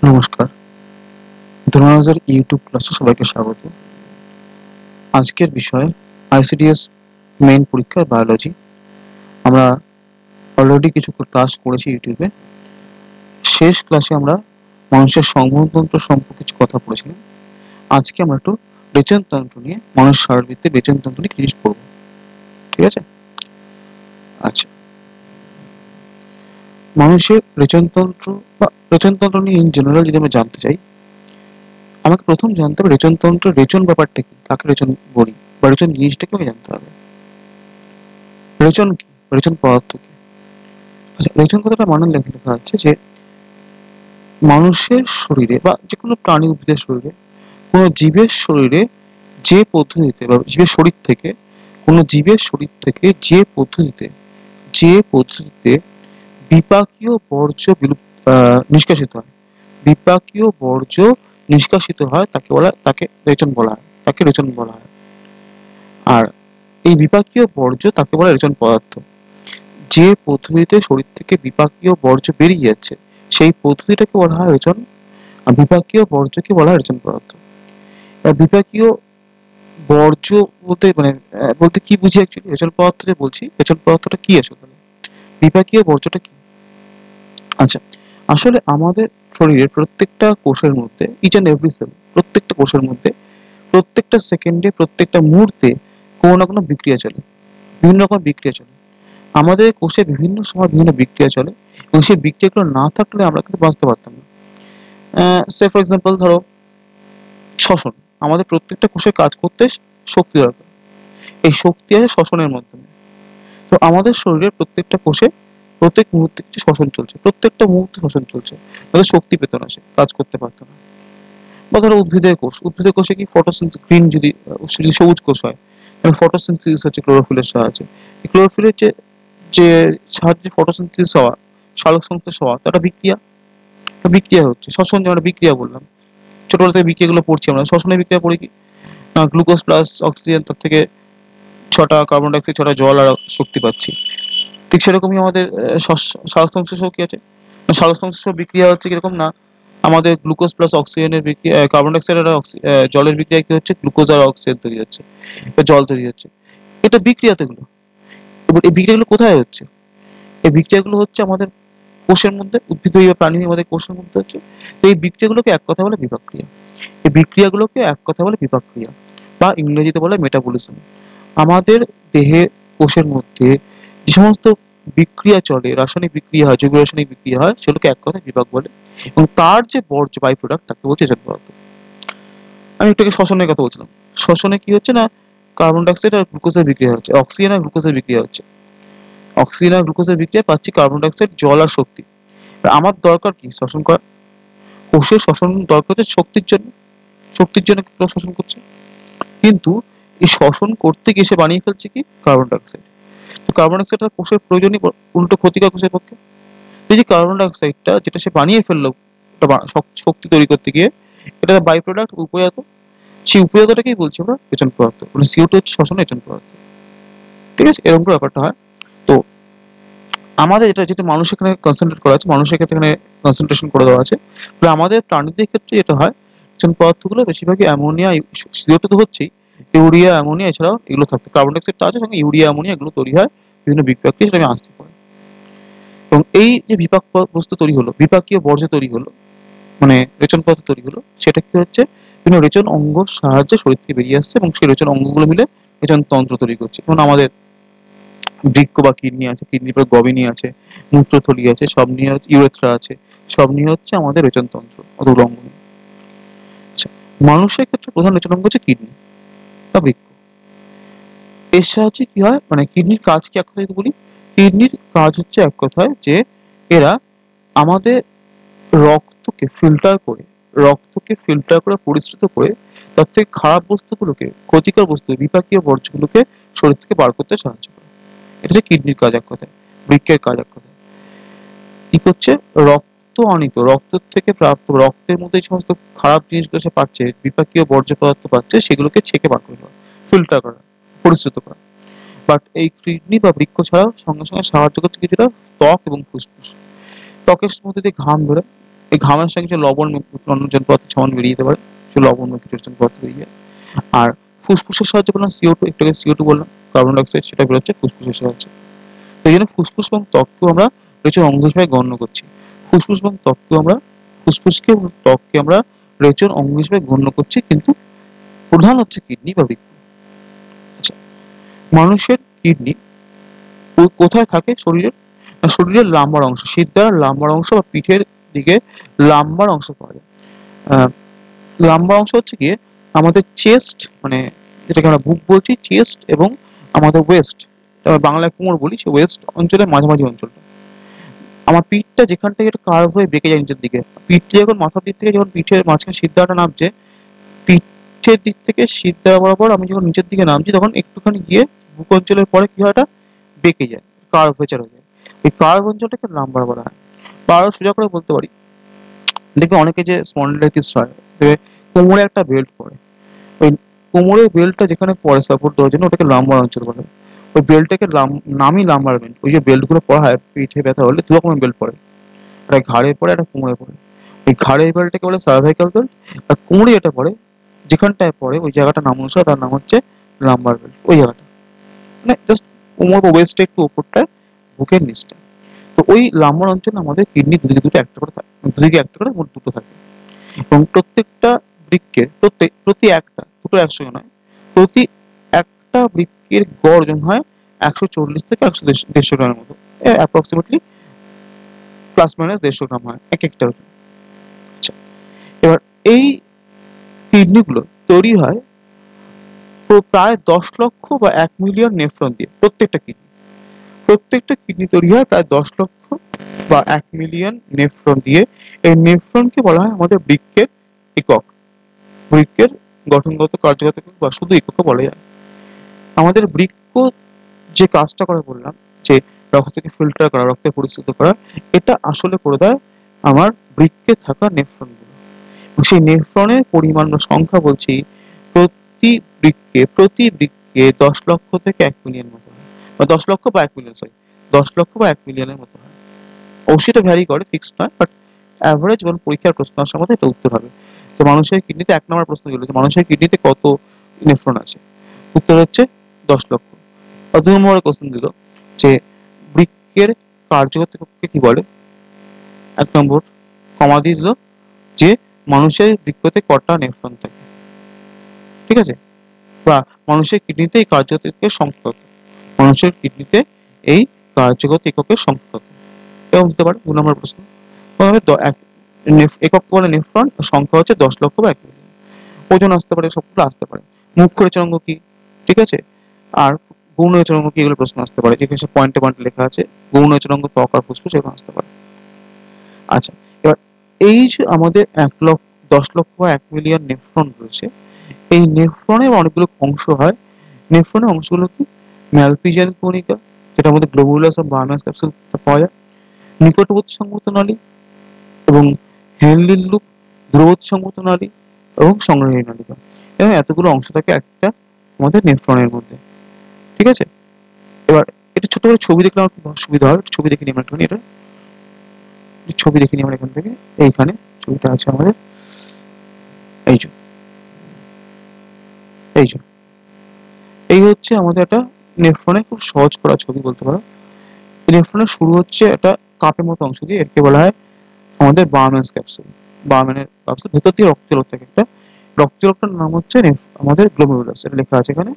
নমস্কার। দ্রোণাচার্য ইউটিউব ক্লাসে সবাইকে স্বাগত। আজকের বিষয় আইসিডিএস মেইন পরীক্ষার বায়োলজি। আমরা অলরেডি কিছু ক্লাস করেছি ইউটিউবে। শেষ ক্লাসে আমরা মানুষের সংবহনতন্ত্র সম্পর্কে কিছু কথা বলেছিলাম। আজকে আমরা একটু রেচনতন্ত্র নিয়ে, মানুষের শারীরবৃত্তীয় রেচনতন্ত্র নিয়ে জিনিস পড়বো। ঠিক আছে? আচ্ছা, মানুষের রেচনতন্ত্র বা রেচনতন্ত্র নিয়ে ইন জেনারেল যদি আমরা জানতে চাই, আমাকে প্রথম জানতে হবে রেচনতন্ত্র, রেচন ব্যাপারটা কি, কাকে রেচন বলি বা রেচন জিনিসটাকে আমাকে জানতে হবে। রেচন কি? রেচন পদার্থ কি? আচ্ছা, রেচন কথাটা মানে লেখা আছে যে মানুষের শরীরে বা যে কোনো প্রাণী উদ্ভিদের শরীরে, কোনো জীবের শরীরে যে পদ্ধতিতে বা জীবের শরীর থেকে, কোনো জীবের শরীর থেকে যে পদ্ধতিতে বিপাকীয় বর্জ্য নিষ্কাশিত হয়, বিপাকীয় বর্জ্য নিষ্কাশিত হয় তাকে রেচন বলা হয়, তাকে রেচন বলা হয়। আর এই বিপাকীয় বর্জ্য তাকে বলা হয় রেচন পদার্থ। যে পদ্ধতিতে শরীর থেকে বিপাকীয় বর্জ্য বেরিয়ে যাচ্ছে সেই পদ্ধতিটাকে বলা হয় রেচন। আর বিপাকীয় বর্জ্যকে বলা হয় রেচন পদার্থ। বিপাকীয় বর্জ্য বলতে মানে বলতে কি বুঝি অ্যাকচুয়ালি, রেচন পদার্থ যে বলছি, রেচন পদার্থটা কি আসলে, বিপাকীয় বর্জ্যটা কি? আচ্ছা, আসলে আমাদের শরীরের প্রত্যেকটা কোষের মধ্যে, ইচ অ্যান্ড এভরি সেল, প্রত্যেকটা কোষের মধ্যে প্রত্যেকটা সেকেন্ডে, প্রত্যেকটা মুহূর্তে কোনো না কোনো বিক্রিয়া চলে, বিভিন্ন রকম বিক্রিয়া চলে। আমাদের কোষে বিভিন্ন সময় বিভিন্ন বিক্রিয়া চলে এবং সেই বিক্রিয়াগুলো না থাকলে আমরা কিন্তু বাঁচতে পারতাম না। সে ফর এক্সাম্পল ধরো শ্বসন, আমাদের প্রত্যেকটা কোষে কাজ করতে শক্তি দরকার। এই শক্তি আসে শ্বসনের মাধ্যমে। তো আমাদের শরীরের প্রত্যেকটা কোষে প্রত্যেক মুহূর্তে কিছু শ্বসন চলছে, প্রত্যেকটা মুহূর্তে শ্বসন চলছে, তাদের শক্তি পেত না, সে কাজ করতে পারতো না। বা ধরো উদ্ভিদের কোষে কি ফটোসিনথেসিস, গ্রিন যদি সবুজ কোষ হয় তাহলে ফটোসিনথেসিস হচ্ছে ক্লোরোফিলের সাহায্যে। এই ক্লোরোফিলের যে যে সাহায্যে ফটোসিনথেসিস হওয়া, সালোকসংশ্লেষ হওয়া, তাটা বিক্রিয়া, বিক্রিয়া হচ্ছে শ্বসন, যেমন বিক্রিয়া বললাম। ছোটবেলা থেকে বিক্রিয়াগুলো পড়ছি আমরা, শ্বসনের বিক্রিয়া পড়ি কি, গ্লুকোজ প্লাস অক্সিজেন, তার থেকে 6টা কার্বন ডাইঅক্সাইড, 6টা জল আর শক্তি পাচ্ছি। ঠিক সেরকমই আমাদের সালোকসংশ্লেষও কি আছে, সালোকসংশ্লেষ বিক্রিয়া হচ্ছে কিরকম না, আমাদের গ্লুকোজ প্লাস অক্সিজেনের বিক্রিয়া, কার্বন ডাইঅক্সাইড আর জলের বিক্রিয়া কি হচ্ছে, গ্লুকোজ আর অক্সিজেন তৈরি হচ্ছে, জল তৈরি হচ্ছে। এটা বিক্রিয়া তো এগুলো। এবার এই বিক্রিয়াগুলো কোথায় হচ্ছে? এই বিক্রিয়াগুলো হচ্ছে আমাদের কোষের মধ্যে, উদ্ভিদ বা প্রাণী আমাদের কোষের মধ্যে হচ্ছে। তো এই বিক্রিয়াগুলোকে এক কথা বলে বিপাক ক্রিয়া। এই বিক্রিয়াগুলোকে এক কথা বলে বিপাক ক্রিয়া, বা ইংরেজিতে বলে মেটাবলিজম। আমাদের দেহে, কোষের মধ্যে যে সমস্ত বিক্রিয়া চলে, রাসায়নিক বিক্রিয়া হয়, জৈব রাসায়নিক বিক্রিয়া হয়, সেগুলোকে এক কথায় বিপাক বলে। এবং তার যে বর্জ্য বাই প্রোডাক্ট তাকে বলছে রেচন পদার্থ। আমি একটু আগে শ্বসনের কথা বলছিলাম। শ্বসনে কি হচ্ছে না, কার্বন ডাইঅক্সাইড আর গ্লুকোজের বিক্রিয়া হচ্ছে, অক্সিজেন আর গ্লুকোজের বিক্রিয়া হচ্ছে। অক্সিজেন আর গ্লুকোজের বিক্রিয়া পাচ্ছি কার্বন ডাইঅক্সাইড, জল আর শক্তি। আমার দরকার কি শ্বসন করা? কোষের শ্বসন দরকার হচ্ছে শক্তির জন্য, শক্তির জন্য কোষ শ্বসন করছে। কিন্তু এই শ্বসন করতে গিয়ে সে বানিয়ে ফেলছে কি, কার্বন ডাইঅক্সাইড। তো কার্বন ডাইঅক্সাইডটা কোষের প্রয়োজনই, উল্টো ক্ষতিকর কোষের পক্ষে। এই যে কার্বন ডাইঅক্সাইডটা যেটা সে বানিয়ে ফেললো, ওটা শক্তি তৈরি করতে গিয়ে, এটা বাই প্রোডাক্ট, উপজাত। সেই উপজাতটাকেই বলছি আমরা রেচন পদার্থ, মানে CO2 হচ্ছে শ্বসন রেচন পদার্থ। ঠিক আছে, এরকম করে ব্যাপারটা হয়। তো আমাদের এটা যেটা মানুষ এখানে কনসেন্ট্রেট করা আছে, মানুষের ক্ষেত্রে এখানে কনসেন্ট্রেশন করে দেওয়া আছে। আমাদের প্রাণীদের ক্ষেত্রে যেটা হয়, রেচন পদার্থগুলো বেশিরভাগই অ্যামোনিয়া, CO2 তো হচ্ছেই, ইউরিয়া, অ্যামোনিয়া, এছাড়াও এগুলো থাকতো, কার্বন ডাইঅক্সাইড তো আছে, সঙ্গে ইউরিয়া, অ্যামোনিয়া এগুলো তৈরি হয় বিভিন্ন বিক্রিয়া, সেটা আমি আসতে পারি। এবং এই যে বিপাক বস্তু তৈরি হলো, বিপাকীয় বর্জ্য তৈরি হলো, মানে রেচন পদার্থ তৈরি হলো, সেটা কি হচ্ছে, বিভিন্ন রেচন অঙ্গ সাহায্যে শরীর থেকে বেরিয়ে আসছে এবং সেই রেচন অঙ্গগুলো মিলে রেচন তন্ত্র তৈরি করছে। যেমন আমাদের বৃক্ক বা কিডনি আছে, কিডনির পর গবেনি আছে, মূত্রথলি আছে, সব নিয়ে হচ্ছে ইউরেথ্রা আছে, সব নিয়ে হচ্ছে আমাদের রেচন তন্ত্র, অতগুলো অঙ্গ নিয়ে। আচ্ছা, মানুষের ক্ষেত্রে প্রধান রেচন অঙ্গ হচ্ছে কিডনি বা বৃক্ক। এর সাহায্যে কি হয়, মানে কিডনির কাজ কি এক কথায় যদি বলি, কিডনির কাজ হচ্ছে এক কথায় যে এরা আমাদের রক্তকে ফিল্টার করে পরিশ্রুত করে তার থেকে খারাপ বস্তুগুলোকে, ক্ষতিকর বস্তু, বিপাকীয় বর্জ্যগুলোকে শরীর থেকে বার করতে সাহায্য করে। এটা হচ্ছে কিডনির কাজ এক কথায়, বৃক্কের কাজ এক কথায়। কি করছে, রক্ত থেকে প্রাপ্ত, রক্তের মধ্যে যে সমস্ত খারাপ জিনিসগুলো সে পাচ্ছে, বিপাকীয় বর্জ্য পদার্থ পাচ্ছে, সেগুলোকে ছেঁকে বার করে দেওয়া, ফিল্টার করা, পরিশ্রুত করা। বাট এই কিডনি বা বৃক্ক ছাড়াও সঙ্গে সঙ্গে সাহায্য করছে কিছুটা ত্বক এবং ফুসফুস। ত্বকের মধ্যে দিয়ে ঘাম বেরোয়, এই ঘামের সঙ্গে কিছু লবণ অন্যজন পদার্থ সমান বেরিয়ে যেতে পারে, কিছু লবণ কিছু পদার্থ বেরিয়ে যায়। আর ফুসফুসের সাহায্যে বললাম CO2, একটু আগে CO2 বললাম, কার্বন ডাইঅক্সাইড, সেটা বেরোচ্ছে ফুসফুসের সাহায্যে। তো এই জন্য ফুসফুস এবং ত্বককেও আমরা রেচন অঙ্গ হিসেবে গণ্য করছি। ফুসফুস এবং ত্বককেও আমরা ফুসফুসকে এবং ত্বককে আমরা রেচন অঙ্গ হিসেবে গণ্য করছি, কিন্তু প্রধান হচ্ছে কিডনি বা বৃক্ক। আচ্ছা, মানুষের কিডনি কোথায় থাকে শরীরের? না, শরীরের লাম্বার অংশ, শিরদাঁড়ার লাম্বার অংশ বা পিঠের দিকে লাম্বার অংশ পাওয়া যায়। আহ, লাম্বার অংশ হচ্ছে গিয়ে আমাদের চেস্ট, মানে যেটাকে আমরা বুক বলছি, চেস্ট এবং আমাদের ওয়েস্ট, বাংলায় কোমর বলি, সে ওয়েস্ট অঞ্চলের মাঝামাঝি অঞ্চলটা। আমার পিঠটা যেখান থেকে একটু কার্ভ হয়ে বেঁকে যায় নিচের দিকে, পিঠটা যখন মাথার দিক থেকে যখন পিঠের মাঝখানে সিদ্ধাটা নামছে, পিঠের দিক থেকে সিদ্ধা বরাবর আমি যখন নিচের দিকে নামছি, তখন একটুখানি গিয়ে বুক অঞ্চলের পরে কি হয়, এটা বেঁকে যায়, কার্ভেচার হয়ে যায়। এই কার্ভ অঞ্চলটাকে লাম্বার বলা হয়। বা আরো সোজা করে বলতে পারি, দেখবে অনেকে যে স্পন্ডিলাইটিস হয়, যে কোমরে একটা বেল্ট পরে, ওই কোমরের বেল্টটা যেখানে পরে সাপোর্ট দেওয়ার জন্য, ওটাকে লাম্বার অঞ্চল বলে। ওই বেল্টটাকে নামই লাম্বার বেল্ট। ওই যে বেল্ট গুলো পরা হয় পিঠে ব্যথা হলে, দু রকমের বেল্ট পরে, একটা ঘাড়ে পরে, একটা কোমরে পরে। ওই ঘাড়ের বেল্টটাকে বলে সার্ভাইকাল বেল্ট, আর কোমরে যেটা পরে, যেখানটায় পরে ওই জায়গাটার নাম অনুসারে তার নাম হচ্ছে লাম্বার বেল্ট। ওই জায়গাটা মানে জাস্ট কোমর বা ওয়েস্টটা একটু উপরটায়, বুকের নিচটা। তো ওই লাম্বার অঞ্চলে আমাদের কিডনি দুদিকে দুটো একটা করে থাকে, দুদিকে একটা করে, মোট দুটো থাকে। এবং প্রত্যেকটা বৃক্কের প্রতি একটা, দুটো একসঙ্গে নয়, প্রতি একটা বৃক্কের গড় ওজন হয় 140 থেকে 150 গ্রামের মতো, অ্যাপ্রক্সিমেটলি প্লাস মাইনাস 150 গ্রাম হয় এক একটা ওজন। আচ্ছা, এবার এই কিডনি গুলো তৈরি হয় তো প্রায় 10 লক্ষ বা 1 মিলিয়ন নেফ্রন দিয়ে। প্রত্যেকটা কিডনি তৈরি হয় প্রায় 10 লক্ষ বা 1 মিলিয়ন নেফ্রন দিয়ে। এই নেফ্রনকে বলা হয় আমাদের বৃক্কের একক, বৃক্কের গঠনগত কার্যগত একক বা শুধু এককও বলা যায়। আমাদের বৃক্ক যে কাজটা করে বললাম, যে রক্তকে ফিল্টার করা, রক্তকে পরিশুদ্ধ করা, এটা আসলে করে দেয় আমার বৃক্কে থাকা নেফ্রন গুলো। সেই নেফ্রনের পরিমাণ বা সংখ্যা বলছি, প্রতি বৃক্কে 10 লক্ষ থেকে 1 মিলিয়ন মতো হয়, বা 10 লক্ষ বা 1 মিলিয়ন, সরি, 10 লক্ষ বা 1 মিলিয়নের মতো হয়। অবশ্যই এটা ভ্যারি করে, ফিক্সড নয়, বাট অ্যাভারেজ বল পরীক্ষার প্রশ্ন আসার মধ্যে এটা উত্তর হবে। তো মানুষের কিডনিতে 1 নম্বর প্রশ্ন ছিল যে মানুষের কিডনিতে কত নেফ্রন আছে, উত্তর হচ্ছে 10 লক্ষ। আর 2 নম্বরে কোশ্চেন দিল যে বৃক্কের কার্যকর একককে কি বলে, 1 নম্বর কমা দিয়ে দিল যে মানুষের বৃক্কতে কটা নেফ্রন থাকে, ঠিক আছে, বা মানুষের কিডনিতে এই কার্যকর এককের সংখ্যা কত, মানুষের কিডনিতে এই কার্যকর এককের সংখ্যা কত, এরকম হতে পারে 2 নম্বর প্রশ্ন। তবে একক বলে নেফ্রন, সংখ্যা হচ্ছে 10 লক্ষ বা 1 মিলিয়ন। ওজন আসতে পারে, সবগুলো আসতে পারে। মুখ্য রেচনাঙ্গ কি, ঠিক আছে, আর গৌণ রেচনাঙ্গ কি, এগুলো প্রশ্ন আসতে পারে, যেখানে পয়েন্টে পয়েন্টে লেখা আছে। গৌণ রেচনাঙ্গ ত্বক আর ফুসফুস, এগুলো আসতে পারে। আচ্ছা, এবার এই যে আমাদের 1 লক্ষ, 10 লক্ষ বা 1 মিলিয়ন নেফ্রন রয়েছে, এই নেফ্রনের অনেকগুলো অংশ হয়। নেফ্রনের অংশগুলো কি, ম্যালপিজিয়ান কণিকা, যেটার মধ্যে গ্লোবুলাস ও বার্নাস ক্যাপসুল পাওয়া যায়, নিকটবর্তী সংযুক্ত নালী এবং হেনলির লুপ, দূরবর্তী সংযুক্ত নালী এবং সংগ্রহী নালিকা। এবং এতগুলো অংশ থাকে একটা আমাদের নেফ্রনের মধ্যে, ঠিক আছে। এবার এটা ছোট করে ছবি দেখলে আমার খুব সুবিধা হয়, ছবি দেখে নিই আমরা একটুখানি। এটা ছবি দেখে নিই আমরা এখান থেকে। এইখানে ছবিটা আছে আমাদের, এই যে, এই যে, এই হচ্ছে আমাদের একটা নেফ্রনের খুব সহজ করা ছবি বলতে পারো। নেফ্রনের শুরু হচ্ছে একটা কাপের মতো অংশ দিয়ে, এরকে বলা হয় আমাদের বার্মেন্স ক্যাপসুল। বার্মেনের ক্যাপসুল ভেতর দিয়ে রক্তজলক থাকে একটা, রক্তজলকটার নাম হচ্ছে আমাদের গ্লোমেরুলাস, এটা লেখা আছে এখানে,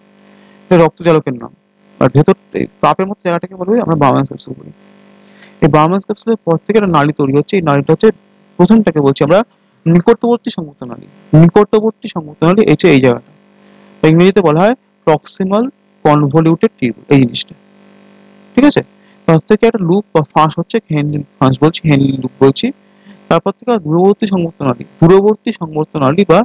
এটা রক্তজলকের নাম। আর ভেতর কাপের মতো জায়গাটাকে বলবে আমরা বার্মেন্স ক্যাপসুল বলি। এই বার্মেন্স ক্যাপসুলের পর থেকে একটা নালী তৈরি হচ্ছে, এই নালীটা হচ্ছে, প্রথমটাকে বলছি আমরা নিকটবর্তী সংযুক্ত নালী। নিকটবর্তী সংযুক্ত নালী এই যে এই জায়গাটা, ইংরেজিতে বলা হয় প্রক্সিমাল কনভলিউটেড টিউব, এই জিনিসটা, ঠিক আছে। তার থেকে একটা লুপ বা ফাঁস হচ্ছে হেনলি ফাঁস বলছি, হেনলি লুপ বলছি। তারপর থেকে দূরবর্তী সংযুক্ত নালী, দূরবর্তী সংযুক্ত নালী বা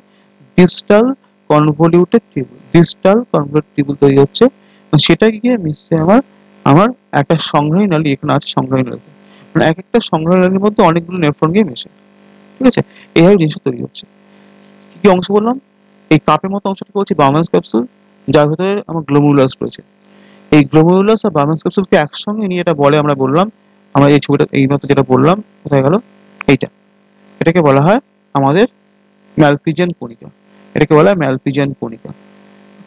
distal convoluted tube, distal convoluted tube তৈরি হচ্ছে। সেটা গিয়ে মিশছে আমার আমার একটা সংগ্রহী নালী, এখানে আছে সংগ্রহী নালী, মানে এক একটা সংগ্রহী নালীর মধ্যে অনেকগুলো নেফ্রন গিয়ে মেশে, ঠিক আছে। এইভাবে জিনিসটা তৈরি হচ্ছে। কি কি অংশ বললাম, এই কাপের মতো অংশটাকে বলছি বার্মেন্স ক্যাপসুল, যার ভেতরে আমার গ্লোমেরুলাস রয়েছে। এই গ্লোমেরুলাস আর বার্মেন্স ক্যাপসুলকে একসঙ্গে নিয়ে এটা বলে, আমরা বললাম, আমরা এই ছবিটা এই মতো যেটা বললাম, কোথায় গেল, এইটা, এটাকে বলা হয় আমাদের ম্যালপিজিয়ান কণিকা। এটাকে বলা হয় ম্যালপিজিয়ান কণিকা।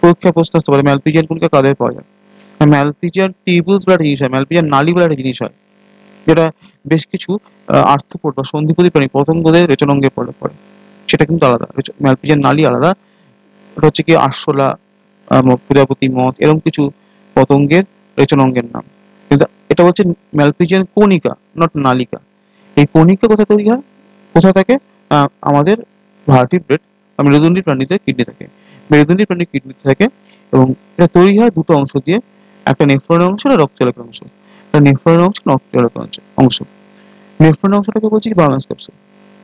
পরীক্ষায় প্রশ্ন আসতে পারে ম্যালপিজিয়ান কণিকা কাদের পাওয়া যায়। ম্যালপিজিয়ান টিউবুলস বলে একটা জিনিস হয়, ম্যালপিজিয়ান নালী বলে একটা জিনিস হয়, যেটা বেশ কিছু আর্থ্রোপোড বা সন্ধিপতি প্রাণী পতঙ্গদের রেচনাঙ্গে পড়ে। সেটা কিন্তু আলাদা, ম্যালপিজিয়ান নালী আলাদা। ওটা হচ্ছে কি আরশোলা, প্রজাপতি, মথ এরকম কিছু পতঙ্গের রেচনাঙ্গের নাম। কিন্তু এটা হচ্ছে ম্যালপিজিয়ান কণিকা, নট নালিকা। এই কণিকা কোথা তৈরি হয়, কোথায় থাকে? আমাদের ভার্টিব্রেট বা মেরুদণ্ডী প্রাণীদের কিডনি থাকে, মেরুদণ্ডী প্রাণীর কিডনিতে থাকে। এবং এটা তৈরি হয় দুটো অংশ দিয়ে, একটা নেফ্রন অংশ আর রক্তচালকের অংশ। একটা নেফ্রন অংশ, রক্তচালকের অংশ। নেফ্রন অংশটাকে বলছি কি বার্মাস ক্যাপসুল।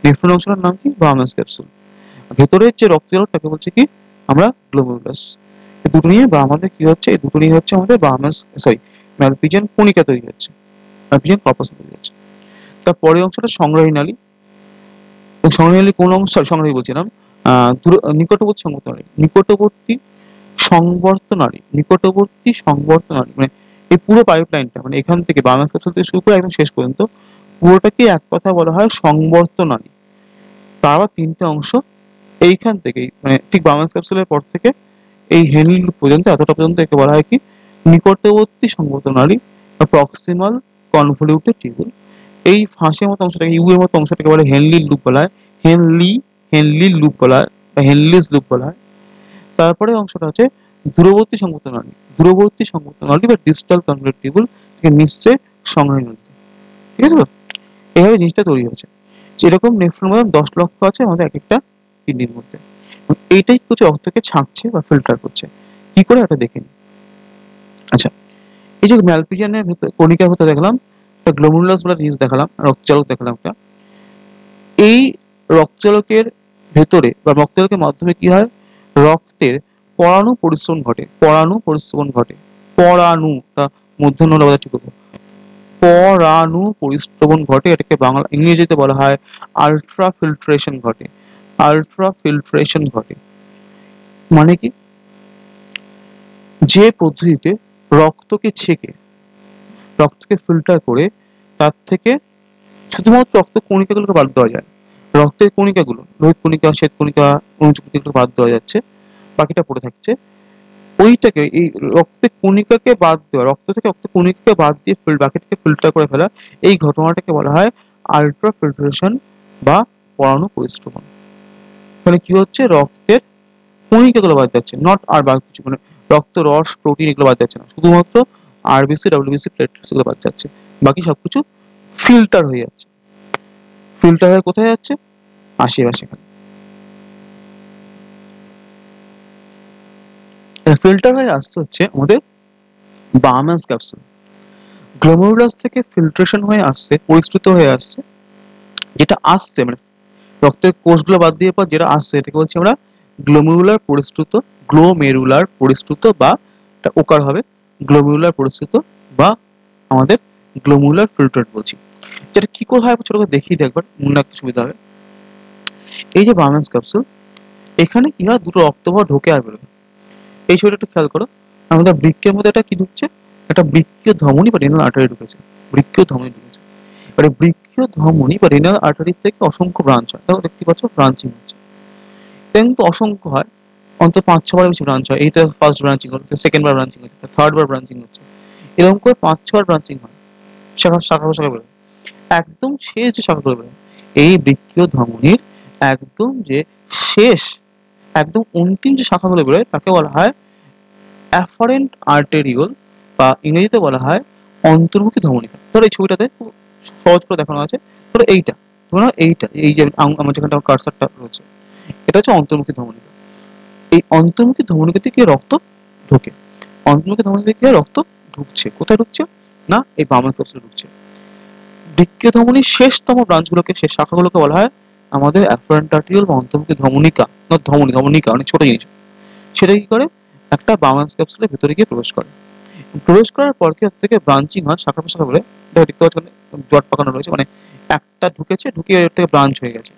নেফ্রন অংশটার নাম কি বার্মাস ক্যাপসুল। ভেতরের যে রক্তচালক তাকে বলছি কি আমরা গ্লোমেরুলাস। এই দুটো নিয়ে বা আমাদের কি হচ্ছে, এই দুটো নিয়ে হচ্ছে আমাদের বার্মাস, সরি, ম্যালপিজিয়ান কণিকা তৈরি হচ্ছে, ম্যালপিজিয়ান কর্পাস তৈরি হচ্ছে। তার পরের অংশটা সংগ্রাহী নালী। সংগ্রাহী নালী কোন অংশ, সংগ্রাহী বলছিলাম, নিকটবর্তী সংবর্ত নালী, নিকটবর্তী সংবর্ত নালী, নিকটবর্তী সংবর্ত নালী মানে এই পুরো পাইপ লাইনটা, মানে এখান থেকে বার্মাস ক্যাপসুল থেকে শুরু করে একদম শেষ পর্যন্ত পুরোটাকে এক কথা বলা হয় সংবর্ত নালী। তার আবার তিনটে অংশ, এইখান থেকেই মানে ঠিক বার্মাস ক্যাপসুলের পর থেকে এই হেনলি লুপ পর্যন্ত, এতটা পর্যন্ত একে বলা হয় কি নিকটবর্তী সংবর্ত নালী বা প্রক্সিমাল কনভলিউটেড টিউবুল। এই ফাঁসের মতো অংশটাকে, ইউ এর মতো অংশটাকে বলে হেনলি লুপ বলা হয়, হেনলি, হেনলি লুপ বলা হয় বা হেনলিস লুপ বলা হয়। তারপরে অংশটা হচ্ছে দূরবর্তী সংবর্ত নালী, দূরবর্তী সংবর্ত নালী বা ডিস্টাল কনভলিউটেড টিউবুল থেকে মিশছে সংগ্রাহী নালী। ঠিক আছে তো? এইভাবে জিনিসটা তৈরি হয়েছে। যেরকম নেফ্রন মতন 10 লক্ষ আছে আমাদের এক একটা কিডনির মধ্যে। এইটাই কিছু রক্তকে ছাঁকছে বা ফিল্টার করছে। কি করে এটা দেখে নিই। আচ্ছা, এই যে ম্যালপিজিয়ানের ভেতর কণিকার ভেতর দেখলাম গ্লোমেরুলাস বলে জিনিস দেখালাম, রক্তচালক দেখালাম একটা। এই রক্তচালকের ভেতরে বা রক্তচালকের মাধ্যমে কি হয়, রক্তের পরাণু পরিশ্রমণ ঘটে, পরাণু পরিশ্রমণ ঘটে। পরাণুটা মূর্ধন্য ল ঠিক করবো, পরাণু পরিশ্রবণ ঘটে। এটাকে বাংলা ইংরেজিতে বলা হয় আলট্রা ফিল্ট্রেশন ঘটে, আলট্রা ফিল্ট্রেশন ঘটে। মানে কি, যে পদ্ধতিতে রক্তকে ছেঁকে, রক্তকে ফিল্টার করে তার থেকে শুধুমাত্র রক্ত কণিকাগুলোকে বাদ দেওয়া যায়, রক্তের কণিকাগুলো লোহিত কণিকা, শ্বেত কণিকা, অনুজ কণিকাগুলো বাদ দেওয়া যাচ্ছে, বাকিটা পড়ে থাকছে। ওইটাকে, এই রক্তের কণিকাকে বাদ দেওয়া, রক্ত থেকে রক্তের কণিকাকে বাদ দিয়ে বাকিটাকে ফিল্টার করে ফেলা, এই ঘটনাটাকে বলা হয় আলট্রা ফিল্ট্রেশন বা পরাণু পরিশ্রবণ। মানে কি হচ্ছে, রক্তের কণিকাগুলো বাদ যাচ্ছে, নট আর বাকি কিছু, মানে রক্ত রস, প্রোটিন এগুলো বাদ যাচ্ছে না, শুধুমাত্র আরবিসি, ডাব্লিউবিসি, প্লেটলেটস এগুলো বাদ যাচ্ছে, বাকি সবকিছু ফিল্টার হয়ে যাচ্ছে। ফিল্টার হয়ে কোথায় যাচ্ছে, আশেপাশে। ফিল্টার হয়ে আসছে হচ্ছে আমাদের বার্মাস ক্যাপসুল। গ্লোমেরুলাস থেকে ফিল্ট্রেশন হয়ে আসছে, পরিস্কৃত হয়ে আসছে, যেটা আসছে মানে রক্তের কোষগুলো বাদ দিয়ে পর যেটা আসছে এটাকে বলছি আমরা গ্লোমেরুলার পরিস্কৃত, গ্লোমেরুলার পরিস্কৃত বা এটা ওকার হবে গ্লোমেরুলার পরিস্কৃত বা আমাদের গ্লোমেরুলার ফিল্টার বলছি। যেটা কি করে হয় ছোট করে দেখিয়ে দিই একবার, মনে রাখতে সুবিধা হবে। এই যে বার্মাস ক্যাপসুল, এখানে কি হয়, দুটো রক্তবাহ ঢোকে আর বেরোবে। এই ছবিটা একটু খেয়াল করো, আমাদের বৃক্কের মধ্যে একটা কি ঢুকছে, একটা বৃক্কীয় ধমনী বা রেনাল আর্টারি ঢুকেছে, বৃক্কীয় ধমনী ঢুকেছে। এবারে বৃক্কীয় ধমনী বা রেনাল আর্টারি থেকে অসংখ্য ব্রাঞ্চ হয়, দেখো দেখতে পাচ্ছ ব্রাঞ্চিং হচ্ছে। এটা কিন্তু অসংখ্য হয়, অন্তত 5-6 বার বেশি ব্রাঞ্চ হয়। এইটা ফার্স্ট ব্রাঞ্চিং হচ্ছে, সেকেন্ড বার ব্রাঞ্চিং হচ্ছে, থার্ড বার ব্রাঞ্চিং হচ্ছে, এরকম করে 5-6 বার ব্রাঞ্চিং হয়, শাখা শাখা শাখা বেরোয়। একদম শেষ যে শাখাগুলো বেরোয়, এই বৃক্কীয় ধমনীর একদম যে শেষ, একদম অন্তিম যে শাখাগুলো বেরোয় তাকে বলা হয় অ্যাফারেন্ট আর্টেরিওল বা ইংরেজিতে বলা হয় অন্তর্মুখী ধমনিকা। ধরো এই ছবিটাতে খুব সহজ করে দেখানো আছে, ধরো এইটা, ধরো এইটা, এই যে আমার যেখানটা কার্সারটা রয়েছে, এটা হচ্ছে অন্তর্মুখী ধমনিকা। এই অন্তর্মুখী ধমনিকা থেকে রক্ত ঢোকে, অন্তর্মুখী ধমনিকা থেকে রক্ত ঢুকছে, কোথায় ঢুকছে না এই বার্মাস ক্যাপসুলে ঢুকছে। বৃক্কীয় ধমনির শেষতম ব্রাঞ্চগুলোকে, শেষ শাখাগুলোকে বলা হয় আমাদের অ্যাফারেন্ট আর্টেরিওল বা অন্তর্মুখী ধমনিকা, না ধমনী, ধমনিকা অনেক ছোট জিনিস। সেটা কি করে, একটা বার্মাস ক্যাপসুলের ভেতরে গিয়ে প্রবেশ করে। প্রবেশ করার পর কি থেকে ব্রাঞ্চিং হয় শাখা প্রশাখা বলে, দেখতে পাচ্ছ জট পাকানো রয়েছে, মানে একটা ঢুকেছে, ঢুকে এর থেকে ব্রাঞ্চ হয়ে গেছে।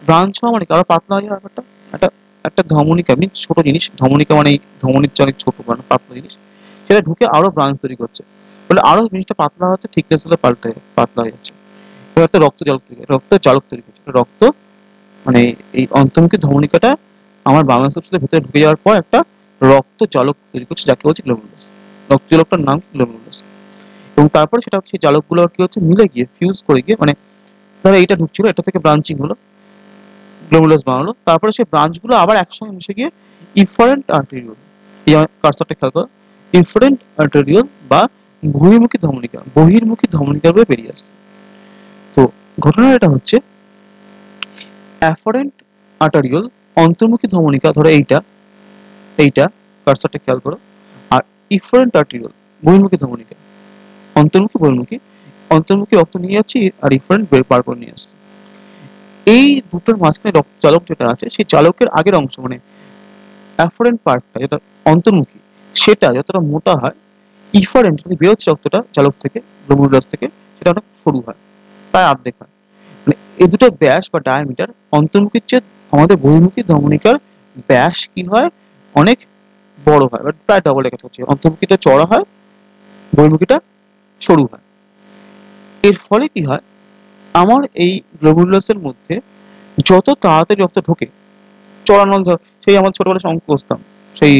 ব্রাঞ্চ হওয়া মানে আরো পাতলা হয়ে যাওয়ার ব্যাপারটা। একটা একটা ধমনিকা আমি ছোট জিনিস, ধমনিকা মানে ধমনির চেয়ে অনেক ছোট মানে পাতলা জিনিস, সেটা ঢুকে আরো ব্রাঞ্চ তৈরি করছে, বলে আরো জিনিসটা পাতলা হচ্ছে, থিকনেস গুলো পাল্টে পাতলা হয়ে যাচ্ছে। একটা রক্ত জালক তৈরি রক্ত জালক তৈরি করছে। রক্ত মানে এই অন্তর্মুখী ধমনিকাটা আমার বাংলা সেপ্সুলের ভেতরে ঢুকে যাওয়ার পর একটা রক্ত জালক তৈরি করছে, যাকে বলছে গ্লোমেরুলাস। রক্ত জালকটার নাম গ্লোমেরুলাস। এবং তারপরে সেটা সেই জালকগুলো কি হচ্ছে মিলে গিয়ে ফিউজ করে গিয়ে মানে ধরো এইটা ঢুকছিল, এটা থেকে ব্রাঞ্চিং হলো, গ্লোমেরুলাস বানালো, তারপরে সেই ব্রাঞ্চগুলো আবার একসঙ্গে মিশে গিয়ে ইফারেন্ট আর্টেরিওল, এই কার্সারটা খেয়াল করো, ইফারেন্ট আর্টেরিওল বা বহির্মুখী ধমনিকা রূপে বেরিয়ে আসছে। তো ঘটনা এটা হচ্ছে অ্যাফারেন্ট আর্টারিওল অন্তর্মুখী ধমনিকা, ধরো এইটা এইটা কার্সারটা খেয়াল করো, আর ইফারেন্ট আর্টেরিওল বহির্মুখী ধমনিকা, অন্তর্মুখী বহির্মুখী, অন্তর্মুখী রক্ত নিয়ে যাচ্ছি আর ইফারেন্ট বার করে নিয়ে আসছে। এই দুটোর মাঝখানে রক্ত চালক যেটা আছে সেই চালকের আগের অংশ মানে অ্যাফারেন্ট পার্টটা যেটা অন্তর্মুখী, সেটা যতটা মোটা হয়, ইফারেন্ট মানে বেরোচ্ছে রক্তটা চালক থেকে, গ্লোমেরুলাস থেকে, সেটা অনেক সরু হয়, প্রায় অর্ধেক হয়। মানে এই দুটো ব্যাস বা ডায়ামিটার অন্তর্মুখীর চেয়ে আমাদের বহির্মুখী ধমনিকার ব্যাস কি হয় অনেক বড় হয়, বাট প্রায় ডবল এর হচ্ছে, অন্তর্মুখীটা চড়া হয়, বহির্মুখীটা সরু হয়। এর ফলে কি হয়, আমার এই গ্লোমেরুলাসের মধ্যে যত তাড়াতাড়ি রক্ত ঢোকে, চড়া নল ধর, সেই আমার ছোটবেলায় অঙ্ক কষতাম, সেই